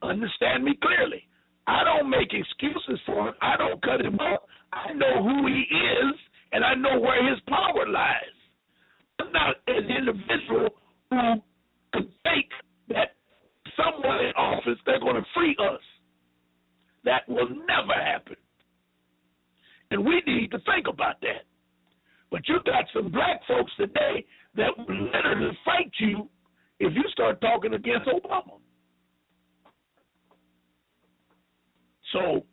understand me clearly. I don't make excuses for him. I don't cut him off. I know who he is, and I know where his power lies. I'm not an individual who can think that someone in office, they're going to free us. That will never happen. And we need to think about that. But you got some black folks today that will literally fight you if you start talking against Obama. So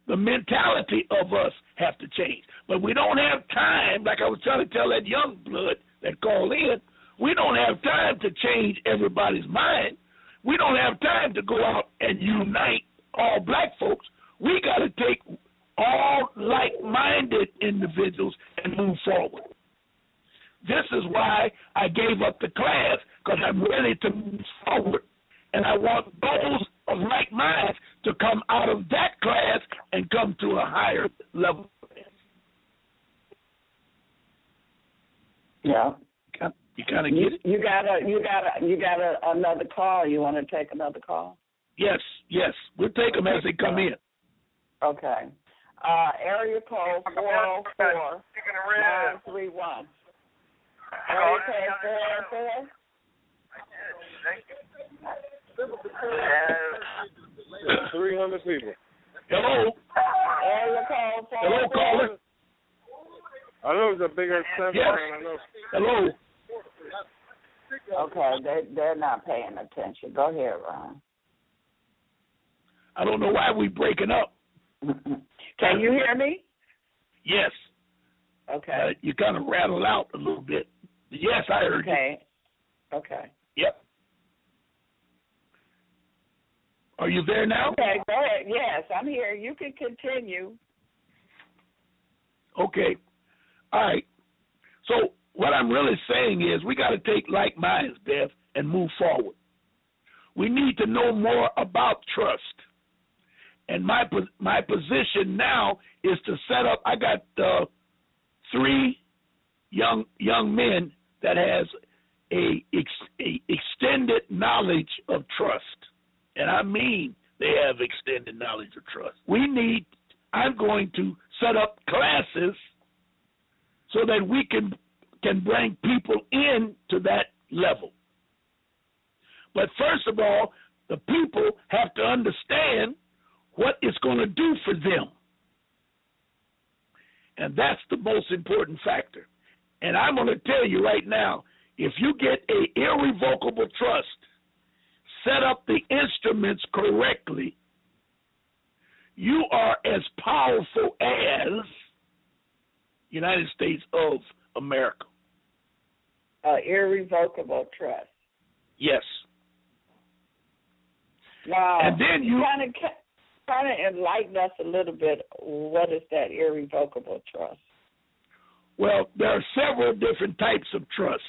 the mentality of us have to change. But we don't have time, like I was trying to tell that young blood that called in, we don't have time to change everybody's mind. We don't have time to go out and unite all black folks. We got to take all like-minded individuals and move forward. This is why I gave up the class, because I'm ready to move forward, and I want those of like minds to come out of that class and come to a higher level. Yeah. You kind of get it? You got another call. You want to take another call? Yes. We'll take them as they come in. Okay. Area code 404-931. Area code 404. 300 people. Hello. Area code 404. Hello, caller. I know it's a bigger center. Yes. I know. Hello. Okay, they're not paying attention. Go ahead, Ron. I don't know why we breaking up. Can you hear me? Yes. Okay. You kind of rattled out a little bit. Yes, I heard you. Okay. Yep. Are you there now? Okay, go ahead. Yes, I'm here. You can continue. Okay. All right. So what I'm really saying is we got to take like minds, Beth, and move forward. We need to know more about trust. And my position now is to set up. I got 3 young men that has a extended knowledge of trust, and I mean they have extended knowledge of trust. I'm going to set up classes so that we can bring people in to that level. But first of all, the people have to understand what it's going to do for them. And that's the most important factor. And I'm going to tell you right now, if you get an irrevocable trust, set up the instruments correctly, you are as powerful as United States of America. Irrevocable trust. Yes. Now, and then you kind of enlighten us a little bit. What is that irrevocable trust? Well, there are several different types of trust.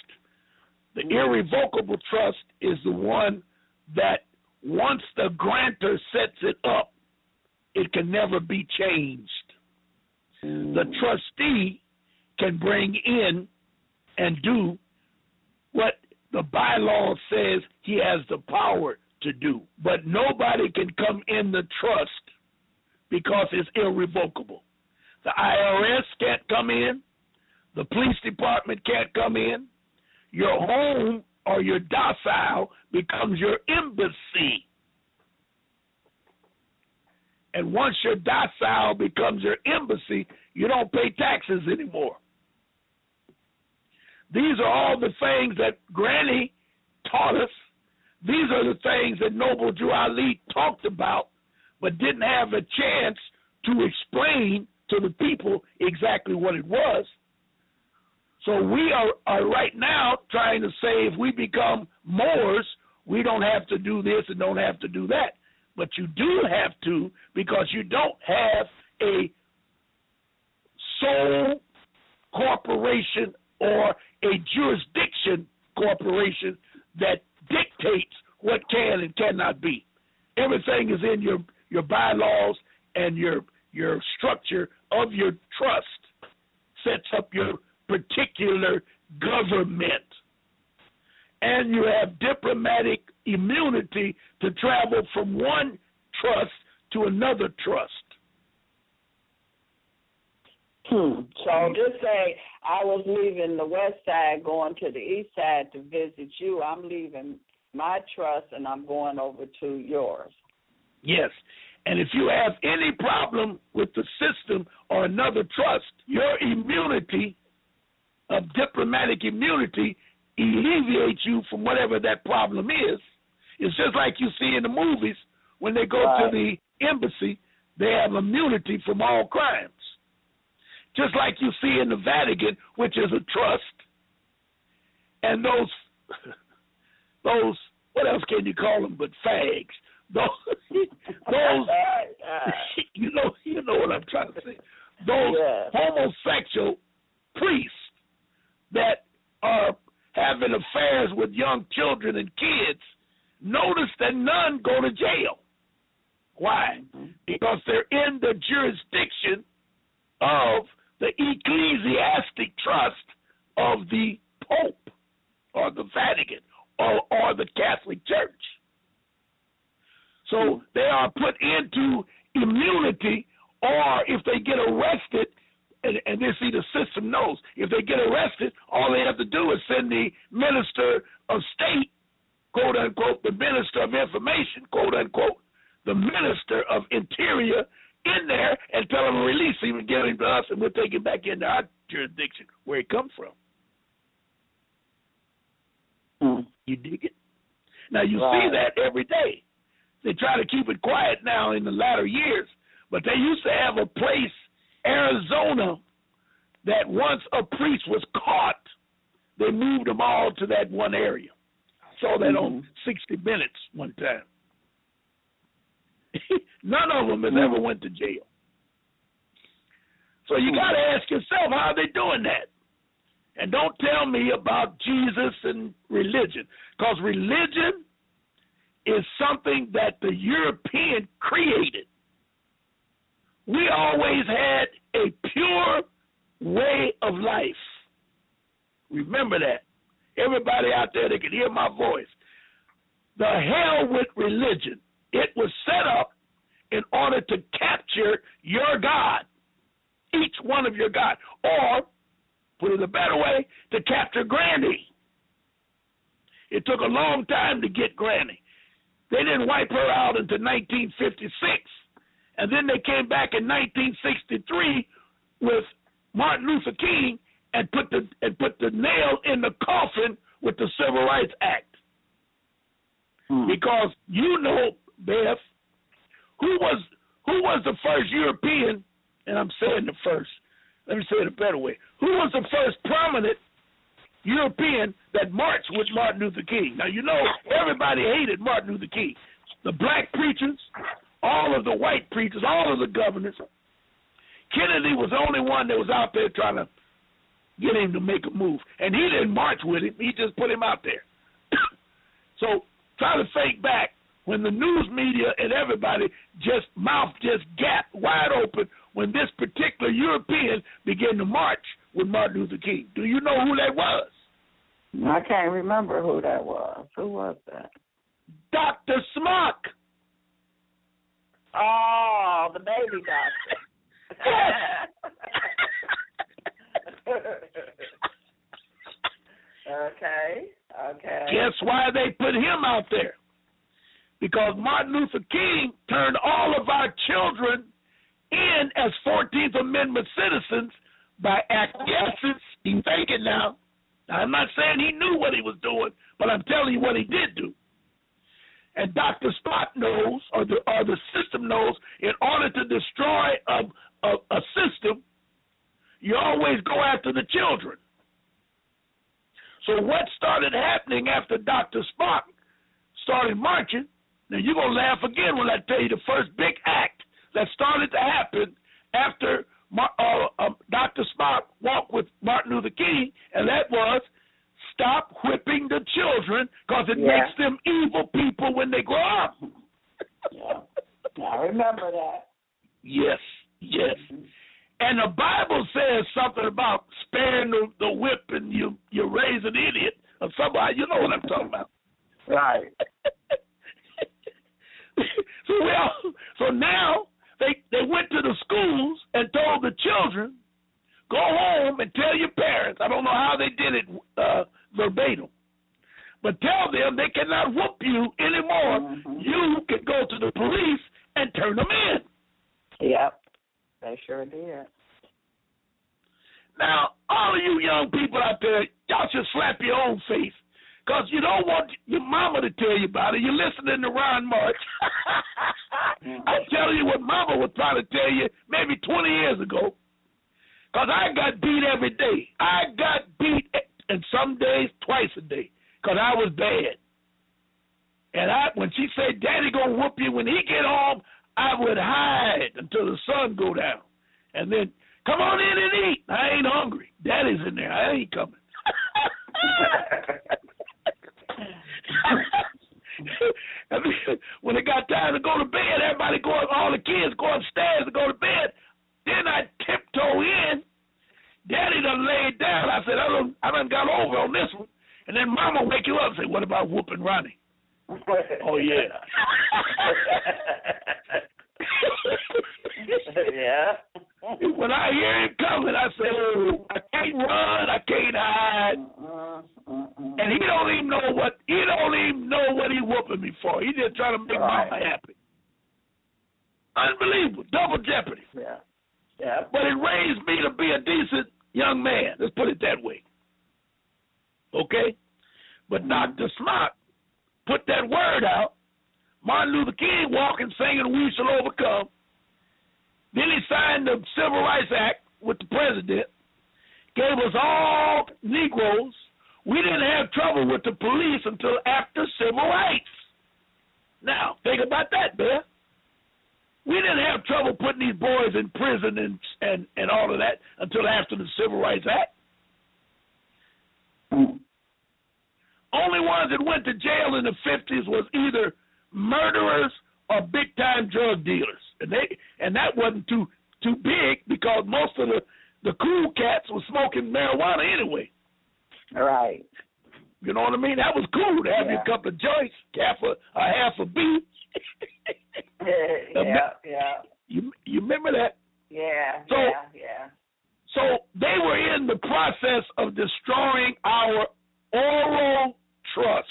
The irrevocable trust is the one that once the grantor sets it up, it can never be changed. The trustee can bring in and do what the bylaw says he has the power to do. But nobody can come in the trust because it's irrevocable. The IRS can't come in. The police department can't come in. Your home or your docile becomes your embassy. And once your docile becomes your embassy, you don't pay taxes anymore. These are all the things that Granny taught us. These are the things that Noble Drew Ali talked about, but didn't have a chance to explain to the people exactly what it was. So we are right now trying to say if we become Moors, we don't have to do this and don't have to do that. But you do have to, because you don't have a sole corporation or a jurisdiction corporation that dictates what can and cannot be. Everything is in your bylaws, and your structure of your trust sets up your particular government. And you have diplomatic immunity to travel from one trust to another trust. So just say I was leaving the west side going to the east side to visit you. I'm leaving my trust and I'm going over to yours. Yes. And if you have any problem with the system or another trust, your immunity of diplomatic immunity alleviates you from whatever that problem is. It's just like you see in the movies when they go to the embassy, they have immunity from all crimes. Just like you see in the Vatican, which is a trust, and those what else can you call them but fags? Those you know what I'm trying to say. Those homosexual priests that are having affairs with young children and kids, notice that none go to jail. Why? Because they're in the jurisdiction of the ecclesiastic trust of the Pope or the Vatican or the Catholic Church. So they are put into immunity, or if they get arrested, and they see the system knows, if they get arrested, all they have to do is send the minister of state, quote unquote, the minister of information, quote unquote, the minister of interior in there and tell him to release him and give him to us, and we'll take him back into our jurisdiction where he comes from. You dig it? Now you see that every day. They try to keep it quiet now in the latter years, but they used to have a place, Arizona, that once a priest was caught, they moved them all to that one area. I saw that on 60 Minutes one time. None of them has ever went to jail. So you got to ask yourself, how are they doing that? And don't tell me about Jesus and religion, because religion is something that the European created. We always had a pure way of life. Remember that. Everybody out there that can hear my voice. The hell with religion. It was set up in order to capture your God, each one of your God, or, put it a better way, to capture Granny. It took a long time to get Granny. They didn't wipe her out until 1956, and then they came back in 1963 with Martin Luther King and put the nail in the coffin with the Civil Rights Act. Because you know, Beth, who was the first European, and I'm saying the first, let me say it a better way, who was the first prominent European that marched with Martin Luther King? Now, you know, everybody hated Martin Luther King. The black preachers, all of the white preachers, all of the governors. Kennedy was the only one that was out there trying to get him to make a move. And he didn't march with him. He just put him out there. So try to think back when the news media and everybody mouth just gapped wide open when this particular European began to march with Martin Luther King. Do you know who that was? I can't remember who that was. Who was that? Dr. Smock. Oh, the baby doctor. Okay. Okay. Guess why they put him out there? Because Martin Luther King turned all of our children in as 14th Amendment citizens by acquiescence. He's thinking now. I'm not saying he knew what he was doing, but I'm telling you what he did do. And Dr. Spock knows, or the system knows, in order to destroy a system, you always go after the children. So what started happening after Dr. Spock started marching, now you're going to laugh again when I tell you the first big act that started to happen after Dr. Spock walked with Martin Luther King, and that was stop whipping the children because it makes them evil people when they grow up. I remember that. Yes. And the Bible says something about sparing the whip and you raise an idiot or somebody. You know what I'm talking about. Right. So now they went to the schools and told the children, go home and tell your parents. I don't know how they did it verbatim, but tell them they cannot whoop you anymore. Mm-hmm. You can go to the police and turn them in. Yep, they sure did. Now, all of you young people out there, y'all should slap your own face because you don't want your mama to tell you about it. You're listening to Ron March. I'm telling you what mama was trying to tell you maybe 20 years ago because I got beat every day. I got beat, and some days twice a day because I was bad. And when she said, Daddy gonna whoop you when he get home, I would hide until the sun go down. And then, come on in and eat. I ain't hungry. Daddy's in there. I ain't coming. I mean, when it got time to go to bed, all the kids go upstairs to go to bed. Then I tiptoe in. Daddy done laid down. I said, I done got over on this one. And then Mama wake you up and say, what about whooping Ronnie? Oh, yeah. Yeah. When I hear him coming, I say, oh, I can't run, I can't hide. And he don't even know what he whooping me for. He just trying to make Mama happy. Unbelievable. Double jeopardy. Yeah. But it raised me to be a decent young man. Let's put it that way. Okay? But Dr. Smock put that word out. Martin Luther King walking, singing, we shall overcome. Then he signed the Civil Rights Act with the president, gave us all Negroes. We didn't have trouble with the police until after civil rights. Now, think about that, man. We didn't have trouble putting these boys in prison and all of that until after the Civil Rights Act. Only ones that went to jail in the 50s was either murderers or big-time drug dealers. And that wasn't too big because most of the cool cats were smoking marijuana anyway. Right. You know what I mean? That was cool to have a couple of joints, half a beat. Yeah. You remember that? Yeah. So they were in the process of destroying our oral trust.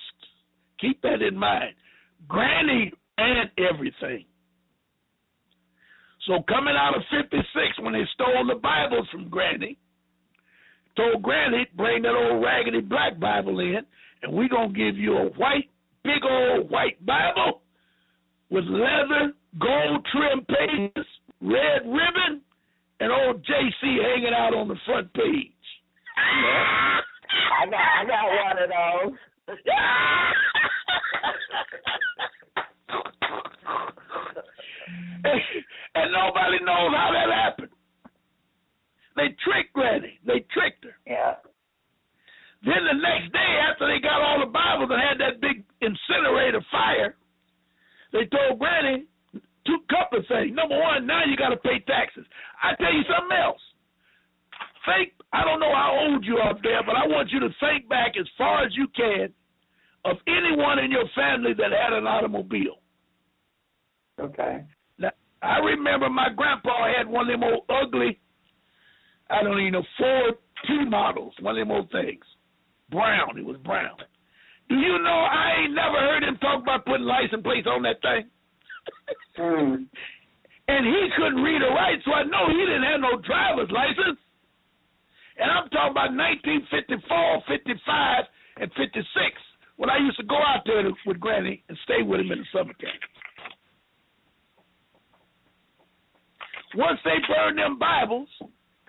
Keep that in mind. Granny and everything. So coming out of 56, when they stole the Bibles from Granny, told Granny, bring that old raggedy black Bible in, and we're going to give you a big old white Bible with leather, gold trim pages, red ribbon, and old JC hanging out on the front page. I got one of those. And nobody knows how that happened. They tricked Granny. They tricked her. Yeah. Then the next day, after they got all the Bibles and had that big incinerator fire, they told Granny two couple of things. Number one, now you got to pay taxes. I tell you something else. I don't know how old you are there, but I want you to think back as far as you can of anyone in your family that had an automobile. Okay. Now, I remember my grandpa had one of them old ugly, I don't even know, Ford T models, one of them old things. Brown, it was brown. Do you know I ain't never heard him talk about putting license plates on that thing? And he couldn't read or write, so I know he didn't have no driver's license. And I'm talking about 1954, 55, and 56, when I used to go out there with Granny and stay with him in the summertime. Once they burned them Bibles,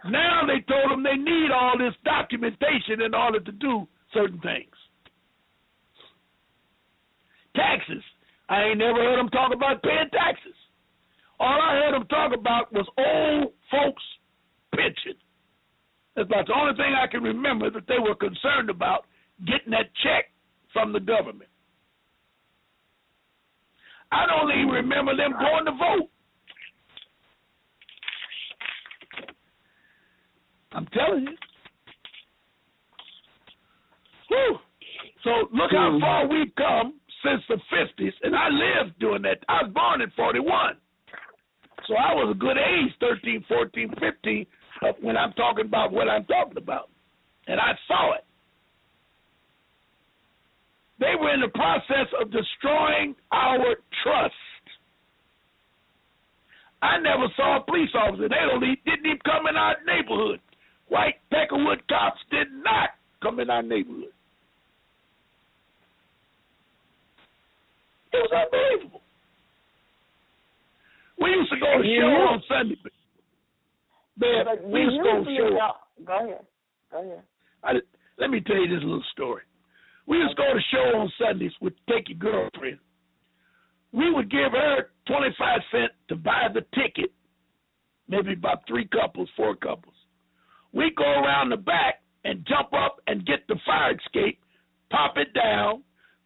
now they told them they need all this documentation in order to do certain things. Taxes. I ain't never heard them talk about paying taxes. All I heard them talk about was old folks' pension. That's about the only thing I can remember that they were concerned about, getting that check from the government. I don't even remember them going to vote. I'm telling you. Whew. So look how far we've come since the 50s, and I lived during that. I was born in 41. So I was a good age, 13, 14, 15, when I'm talking about what I'm talking about. And I saw it. They were in the process of destroying our trust. I never saw a police officer. They didn't even come in our neighborhood. White Peckerwood cops did not come in our neighborhood. It was unbelievable. We used to go to show on Sunday. Man, we used to go to show. Go ahead. Let me tell you this little story. We used to go to show on Sundays. We'd take your girlfriend. We would give her 25 cents to buy the ticket, maybe about 3 couples, 4 couples. We'd go around the back and jump up and get the fire escape, pop it down,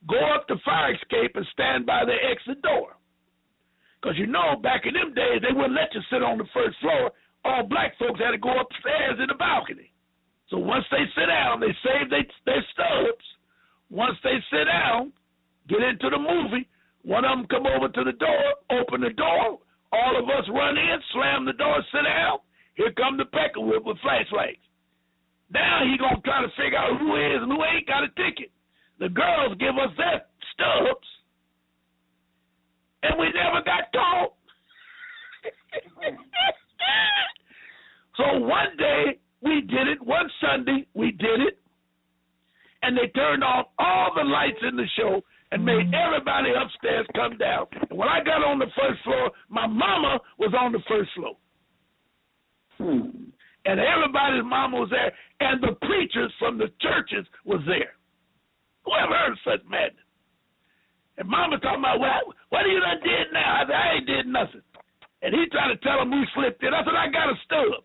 go up the fire escape and stand by the exit door. Because you know, back in them days, they wouldn't let you sit on the first floor. All black folks had to go upstairs in the balcony. So once they sit down, they save their stubs. Once they sit down, get into the movie, one of them come over to the door, open the door, all of us run in, slam the door, sit down. Here come the Peckerwood with flashlights. Now he going to try to figure out who is and who ain't got a ticket. The girls give us their stubs, and we never got caught. So one day we did it. One Sunday we did it, and they turned off all the lights in the show and made everybody upstairs come down. And when I got on the first floor, my mama was on the first floor. And everybody's mama was there, and the preachers from the churches was there. Who ever heard of such madness? And mama talking about, what you done did now? I said, I ain't did nothing. And he tried to tell them we slipped in. I said, I got a stub.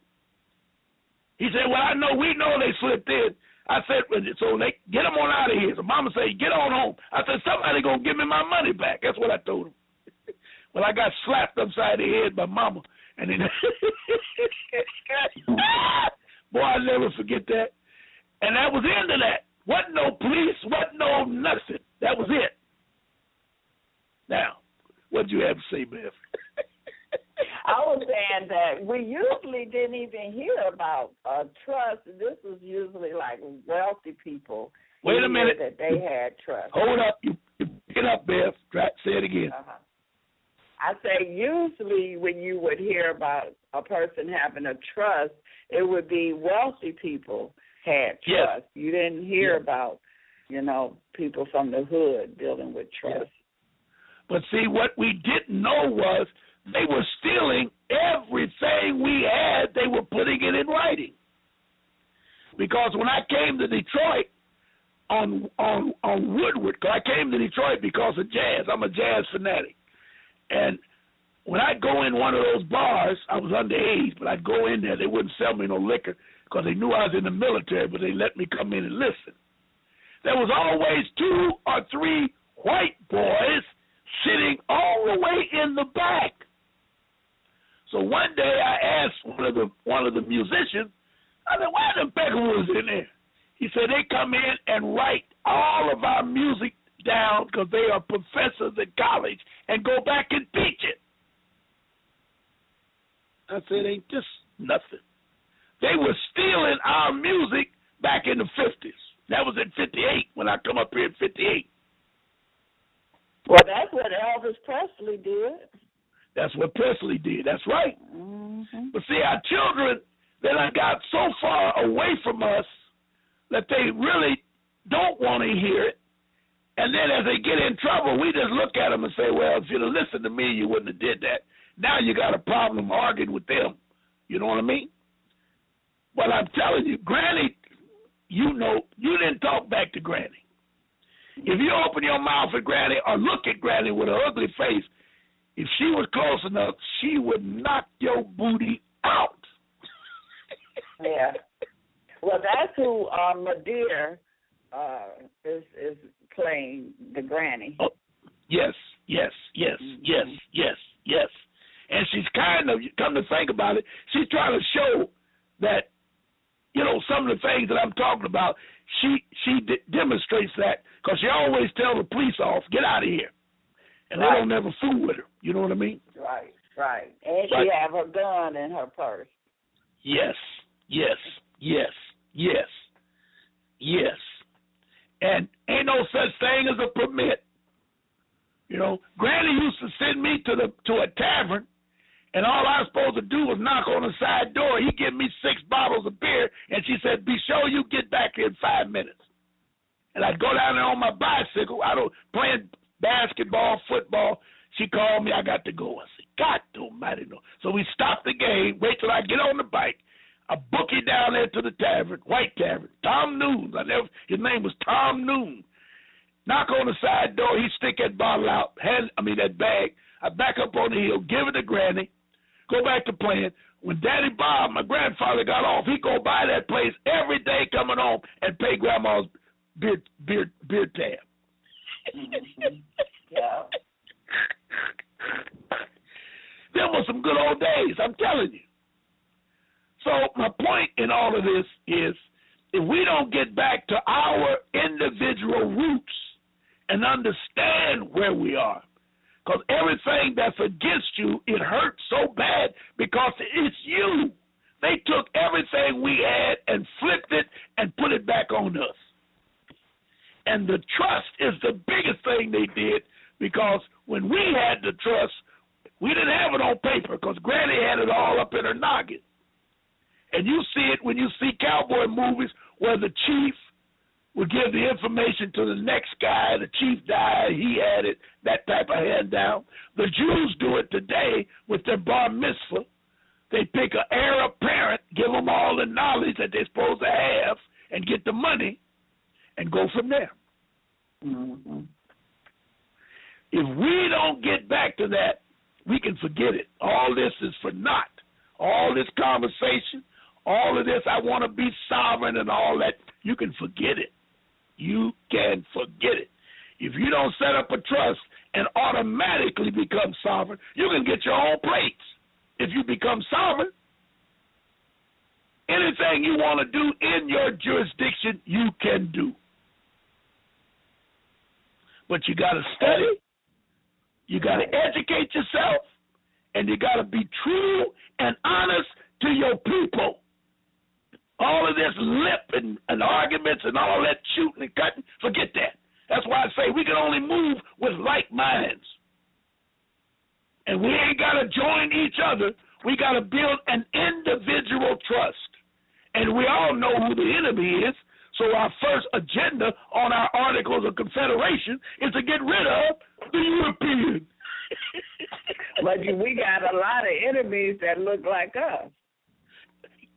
He said, well, we know they slipped in. I said, so they get them on out of here. So mama said, get on home. I said, somebody going to give me my money back. That's what I told him. Well, I got slapped upside the head by mama. And then, boy, I'll never forget that. And that was the end of that. Wasn't no police, wasn't no nothing. That was it. Now, what do you have to say, Beth? I was saying that we usually didn't even hear about trust. This was usually like wealthy people. Wait a minute. That they had trust. Hold up. You get up, Beth. Say it again. I say usually when you would hear about a person having a trust, it would be wealthy people had trust. Yes. You didn't hear about, people from the hood dealing with trust. Yes. But see, what we didn't know was they were stealing everything we had. They were putting it in writing. Because when I came to Detroit on Woodward, because I came to Detroit because of jazz. I'm a jazz fanatic. And when I'd go in one of those bars, I was underage, but I'd go in there. They wouldn't sell me no liquor because they knew I was in the military, but they let me come in and listen. There was always 2 or 3 white boys sitting all the way in the back. So one day I asked one of the musicians, I said, why are the Peckerwoods in there? He said, they come in and write all of our music down because they are professors at college and go back and teach it. I said, ain't just nothing. They were stealing our music back in the 50s. That was in 58 when I come up here in 58. Well, that's what Elvis Presley did. That's what Presley did. That's right. Mm-hmm. But see, our children, they done got so far away from us that they really don't want to hear it. And then as they get in trouble, we just look at them and say, well, if you'd have listened to me, you wouldn't have did that. Now you got a problem arguing with them. You know what I mean? But I'm telling you, Granny, you know, you didn't talk back to Granny. If you open your mouth at Granny or look at Granny with an ugly face, if she was close enough, she would knock your booty out. Yeah. Well, that's who Madeir is playing the Granny. Oh, yes. And she's kind of, come to think about it, she's trying to show that, you know, some of the things that I'm talking about, she demonstrates that because she always tells the police off, get out of here. And they don't never fool with her. You know what I mean? Right. And she have her gun in her purse. Yes. And ain't no such thing as a permit. You know, Granny used to send me to a tavern, and all I was supposed to do was knock on the side door. He give me 6 bottles of beer, and she said, be sure you get back here in 5 minutes. And I'd go down there on my bicycle. Playing basketball, football. She called me. I got to go. I said, God almighty no. So we stopped the game, wait till I get on the bike. I book it down there to the tavern, White Tavern, Tom Noon. His name was Tom Noon. Knock on the side door. He stick that bottle out, that bag. I back up on the hill, give it to Granny, go back to playing. When Daddy Bob, my grandfather, got off, he go by that place every day coming home and pay Grandma's beer tab. Yeah. Them were some good old days, I'm telling you. So my point in all of this is, if we don't get back to our individual roots and understand where we are, because everything that's against you, it hurts so bad because it's you. They took everything we had and flipped it and put it back on us. And the trust is the biggest thing they did, because when we had the trust, we didn't have it on paper because Granny had it all up in her noggin. And you see it when you see cowboy movies where the chief would give the information to the next guy. The chief died, he had it, that type of handown. The Jews do it today with their bar mitzvah. They pick an heir apparent, give them all the knowledge that they're supposed to have, and get the money and go from there. Mm-hmm. If we don't get back to that, we can forget it. All this is for naught. All this conversation, all of this, I want to be sovereign and all that, you can forget it. You can forget it. If you don't set up a trust and automatically become sovereign, you can get your own plates. If you become sovereign, anything you want to do in your jurisdiction, you can do. But you got to study, you got to educate yourself, and you got to be true and honest to your people. All of this lip and arguments and all that shooting and cutting, forget that. That's why I say we can only move with like minds. And we ain't got to join each other. We got to build an individual trust. And we all know who the enemy is. So our first agenda on our Articles of Confederation is to get rid of the European. But we got a lot of enemies that look like us.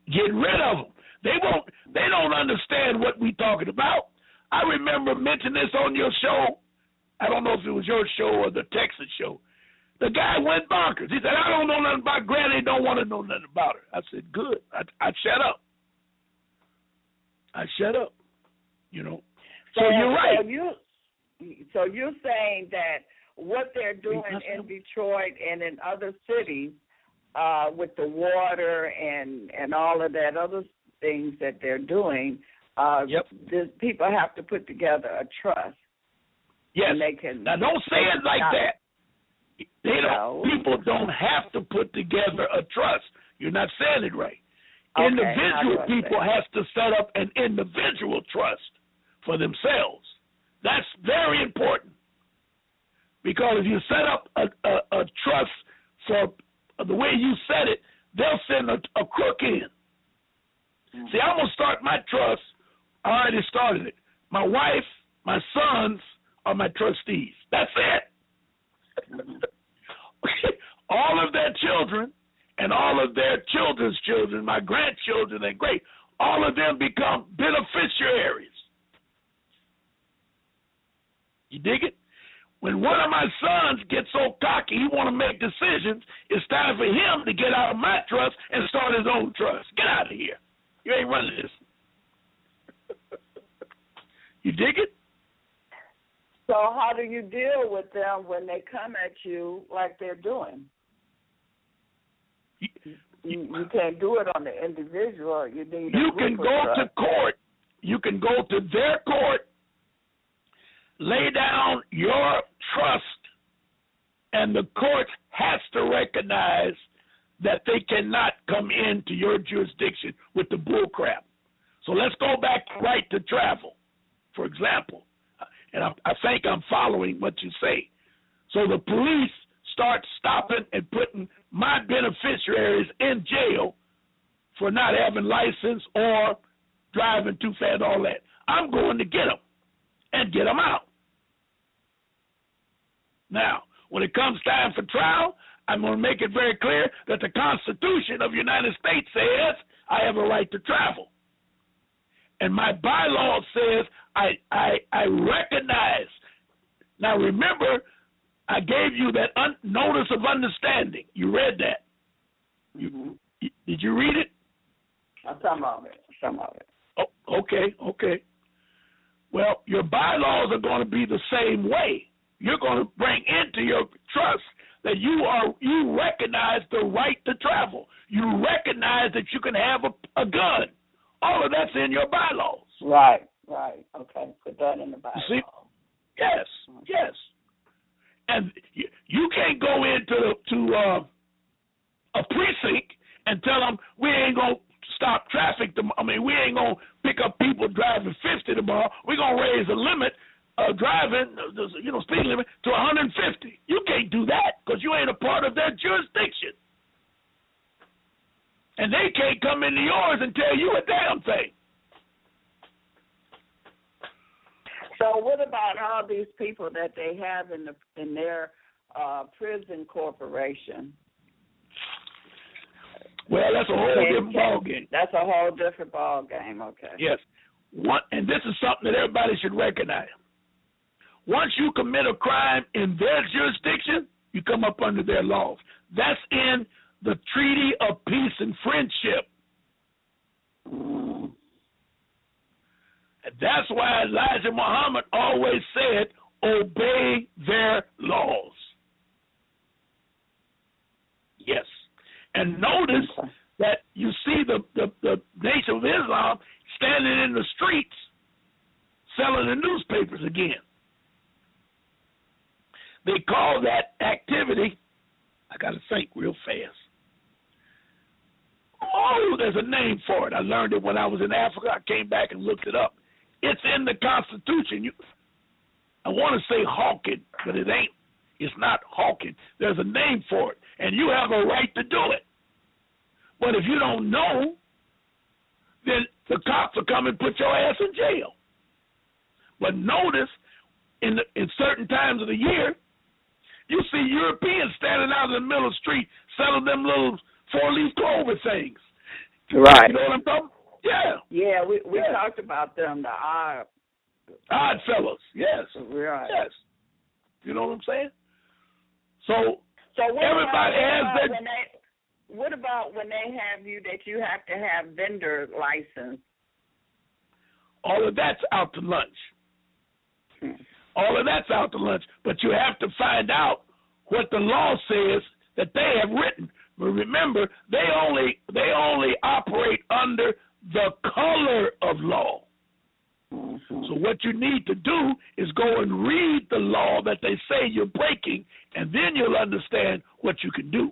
Get rid of them. They don't understand what we talking about. I remember mentioning this on your show. I don't know if it was your show or the Texas show. The guy went bonkers. He said, I don't know nothing about Granny, don't want to know nothing about her. I said, good. I shut up. I shut up. You know. So you're right. So you're saying that what they're doing in Detroit and in other cities with the water and all of that other things that they're doing, people have to put together a trust. Yes. And they can, now don't say it like that. People don't have to put together a trust. You're not saying it right. Okay, individual people has to set up an individual trust. for themselves. That's very important, because if you set up a trust for the way you set it, they'll send a crook in. See, I'm going to start my trust. I already started it. My wife, my sons are my trustees. That's it. All of their children and all of their children's children, my grandchildren and great, all of them become beneficiaries. You dig it? When one of my sons gets so cocky he want to make decisions, it's time for him to get out of my trust and start his own trust. Get out of here. You ain't running this. You dig it? So how do you deal with them when they come at you like they're doing? You can't do it on the individual. You need you can go to court. You can go to their court, lay down your trust, and the court has to recognize that they cannot come into your jurisdiction with the bull crap. So let's go back to right to travel, for example. And I think I'm following what you say. So the police start stopping and putting my beneficiaries in jail for not having license or driving too fast, all that. I'm going to get them and get them out. Now, when it comes time for trial, I'm going to make it very clear that the Constitution of the United States says I have a right to travel. And my bylaw says I recognize. Now, remember, I gave you that notice of understanding. You read that. Did you read it? Some of it. Oh, okay. Well, your bylaws are going to be the same way. You're going to bring into your trust that you recognize the right to travel. You recognize that you can have a gun. All of that's in your bylaws. Right. Okay, put that in the bylaws. See? Yes. And you can't go into a precinct and tell them we ain't going to stop traffic. We ain't going to pick up people driving 50 tomorrow. We're going to raise the limit driving, speed limit to 150. You can't do that because you ain't a part of their jurisdiction. And they can't come into yours and tell you a damn thing. So what about all these people that they have in their prison corporation? Well, that's a whole different ballgame. That's a whole different ballgame, okay. Yes. And this is something that everybody should recognize. Once you commit a crime in their jurisdiction, you come up under their laws. That's in the Treaty of Peace and Friendship. And that's why Elijah Muhammad always said, obey their laws. Yes. And notice that you see the Nation of Islam standing in the streets selling the newspapers again. They call that activity, I got to think real fast. Oh, there's a name for it. I learned it when I was in Africa. I came back and looked it up. It's in the Constitution. I want to say hawking, but it ain't. It's not hawking. There's a name for it, and you have a right to do it. But if you don't know, then the cops will come and put your ass in jail. But notice, in certain times of the year, you see Europeans standing out in the middle of the street selling them little four-leaf clover things. Right. You know what I'm talking about? Yeah. Yeah, we talked about them, the odd fellows. Yes. Right. Yes. You know what I'm saying? So everybody has their... What about when they have you that you have to have vendor license? All of that's out to lunch. All of that's out to lunch. But you have to find out what the law says that they have written. But remember, they only operate under the color of law. So what you need to do is go and read the law that they say you're breaking, and then you'll understand what you can do.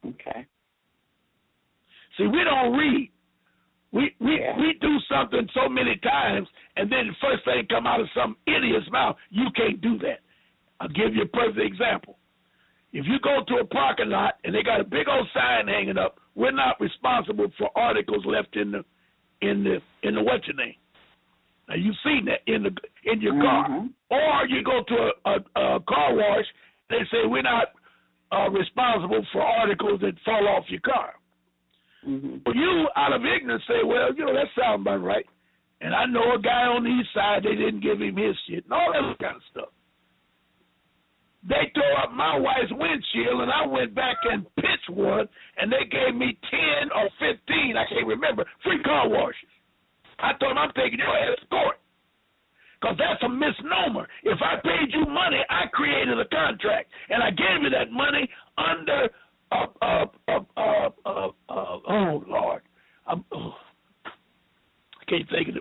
Okay. See, we don't read. We do something so many times, and then the first thing come out of some idiot's mouth, you can't do that. I'll give you a perfect example. If you go to a parking lot and they got a big old sign hanging up, we're not responsible for articles left in the what's your name. Now you've seen that in your car, or you go to a car wash, they say we're not responsible for articles that fall off your car. Well, you out of ignorance say, well, that sounds about right. And I know a guy on the east side, they didn't give him his shit and all that kind of stuff. They tore up my wife's windshield, and I went back and pitched one, and they gave me 10 or 15, I can't remember, free car washes. I told them I'm taking your ass to court because that's a misnomer. If I paid you money, I created a contract, and I gave you that money under, oh, Lord. I can't think of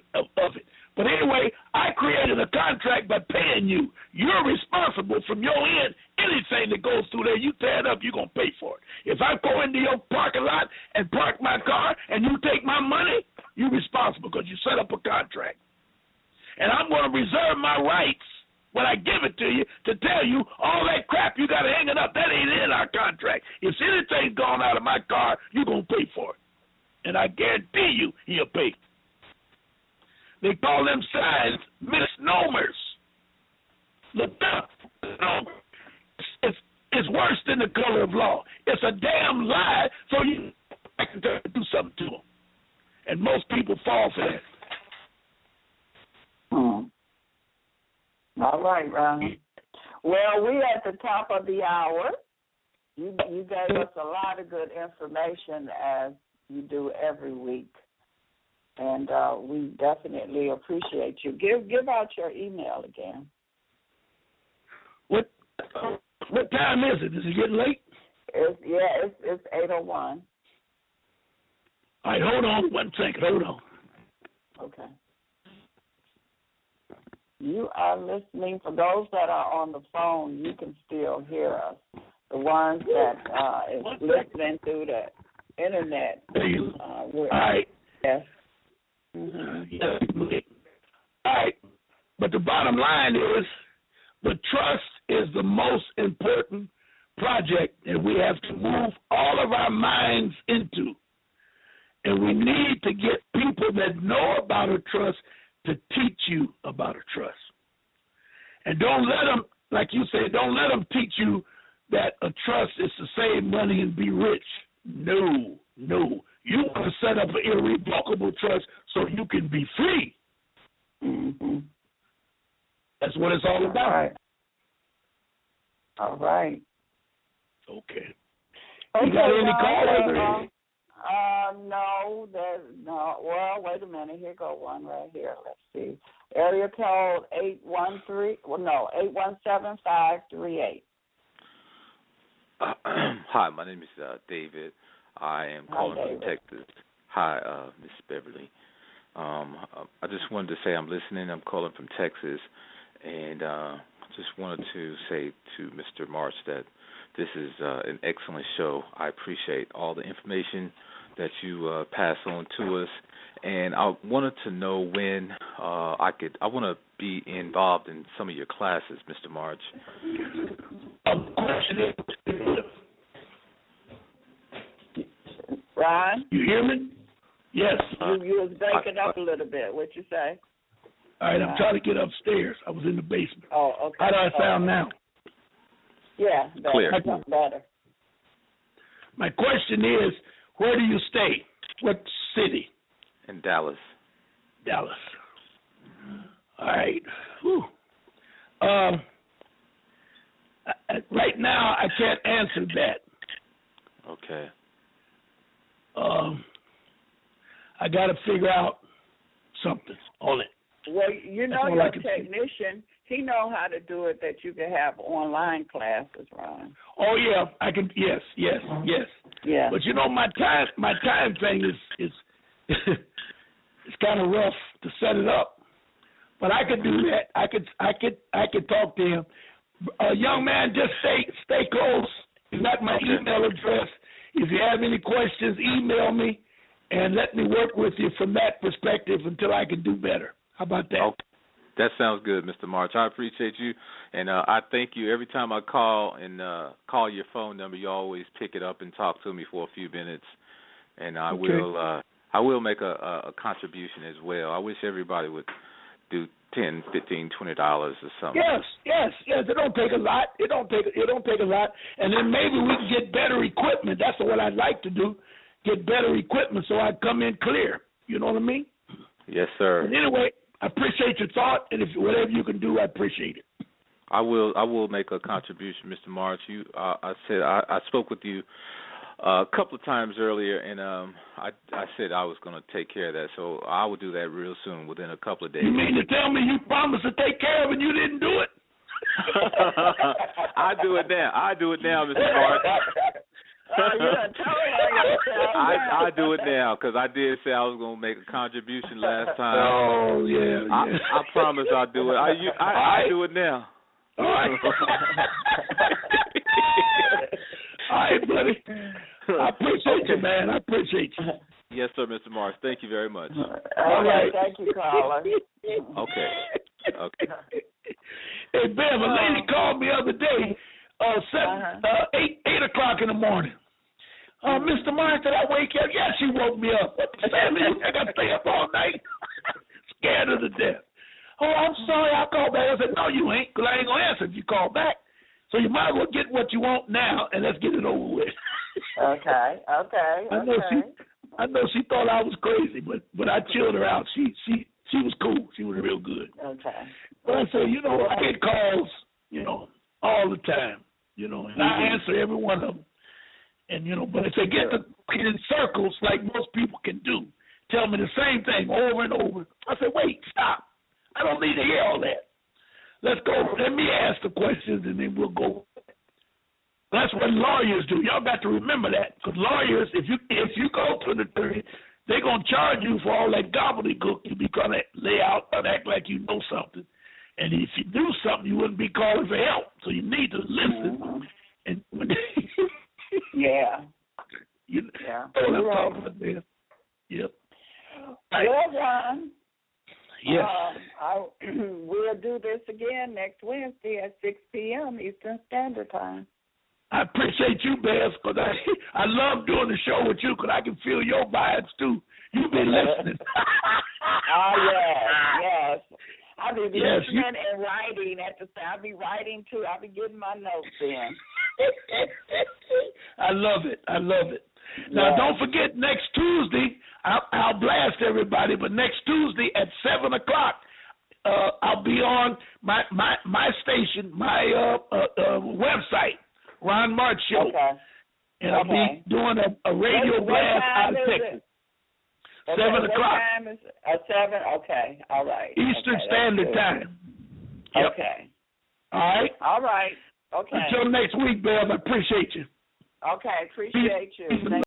it. But anyway, I created a contract by paying you. You're responsible from your end. Anything that goes through there, you tear it up, you're going to pay for it. If I go into your parking lot and park my car and you take my money, you're responsible because you set up a contract. And I'm going to reserve my rights when I give it to you to tell you all that crap you got to hang it up, that ain't in our contract. If anything's gone out of my car, you're going to pay for it. And I guarantee you he'll pay. They call them signs misnomers. Look up. It's worse than the color of law. It's a damn lie, so you can do something to them. And most people fall for that. All right, Ron. Well, we're at the top of the hour. You gave us a lot of good information, as you do every week. And we definitely appreciate you. Give out your email again. What time is it? Is it getting late? It's 8:01. All right, hold on 1 second. Hold on. Okay. You are listening. For those that are on the phone, you can still hear us. The ones that is listening through the internet. All right. Yes. All right, but the bottom line is the trust is the most important project that we have to move all of our minds into. And we need to get people that know about a trust to teach you about a trust. And don't let them, like you say, don't let them teach you that a trust is to save money and be rich. No. You want to set up an irrevocable trust so you can be free. That's what it's all about. All right. Okay. You got any callers? No. Well, wait a minute. Here go one right here. Let's see. Area code 817-538. Hi, my name is David. I am calling from Texas. Hi, Miss Beverly. I just wanted to say I'm listening. I'm calling from Texas, and just wanted to say to Mr. March that this is an excellent show. I appreciate all the information that you pass on to us, and I wanted to know when I want to be involved in some of your classes, Mr. March. Ron? You hear me? Yes. You was breaking up a little bit. What you say? All right, I'm trying to get upstairs. I was in the basement. Oh, okay. How do I sound now? Yeah, better. Clear. Better. My question is, where do you stay? What city? In Dallas. Dallas. All right. Whew. Right now, I can't answer that. Okay. I got to figure out something on it. Well, your technician, he know how to do it, that you can have online classes, Ron. Oh yeah, I can. Yes. Yeah. But my time thing is it's kind of rough to set it up. But I could do that. I could talk to him. Young man, just stay close. You got my email address. If you have any questions, email me, and let me work with you from that perspective until I can do better. How about that? Okay. That sounds good, Mr. March. I appreciate you, and I thank you. Every time I call and call your phone number, you always pick it up and talk to me for a few minutes, and I will make a contribution as well. I wish everybody would do $10, $15, $20 or something. Yes. It don't take a lot. It don't take a lot, and then maybe we can get better equipment. That's what I'd like to do. Get better equipment so I come in clear. You know what I mean? Yes, sir. But anyway, I appreciate your thought, and if whatever you can do, I appreciate it. I will make a contribution, Mr. March. I spoke with you a couple of times earlier, and I said I was going to take care of that, so I will do that real soon, within a couple of days. You mean to tell me you promised to take care of it and you didn't do it? I do it now, Mr. March. I do it now because I did say I was going to make a contribution last time. Oh, yeah. I promise I'll do it. I do it now. All right. All right, buddy. I appreciate you, man. I appreciate you. Yes, sir, Mr. Marsh. Thank you very much. All right. Thank you, caller. Okay. Hey, Bev, a lady called me the other day, 8 o'clock in the morning. Mr. Marsh, did I wake you up? Yeah, she woke me up. Sammy, I got to stay up all night. Scared her to death. Oh, I'm sorry, I'll call back. I said, no, you ain't, because I ain't going to answer if you call back. So you might as well get what you want now, and let's get it over with. Okay. I know she thought I was crazy, but I chilled her out. She was cool. She was real good. Okay. But I said, I get calls, all the time, and I answer every one of them. And, but if they get to in circles like most people can do, tell me the same thing over and over, I said, wait, stop. I don't need to hear all that. Let's go. Let me ask the questions, and then we'll go. That's what lawyers do. Y'all got to remember that. Because lawyers, if you go to the attorney, they're going to charge you for all that gobbledygook you be going to lay out and act like you know something. And if you do something, you wouldn't be calling for help. So you need to listen. And yeah. You know what I'm talking about there. Yep. Well, Ron. Yes. We'll do this again next Wednesday at 6 p.m. Eastern Standard Time. I appreciate you, Beth, because I love doing the show with you because I can feel your vibes, too. You've been listening. Yes. I'll be listening and writing at the time. I'll be writing, too. I'll be getting my notes in. I love it. Now, don't forget, next Tuesday, I'll blast everybody, but next Tuesday at 7 o'clock, I'll be on my station, my website, Ron March Show. Okay. And I'll be doing a radio blast out of Texas. 7 o'clock. What time is at 7? Okay. All right. Eastern Standard Time. Yep. Okay. All right. Okay. Until next week, Bev, I appreciate you. Okay. Appreciate you. Thank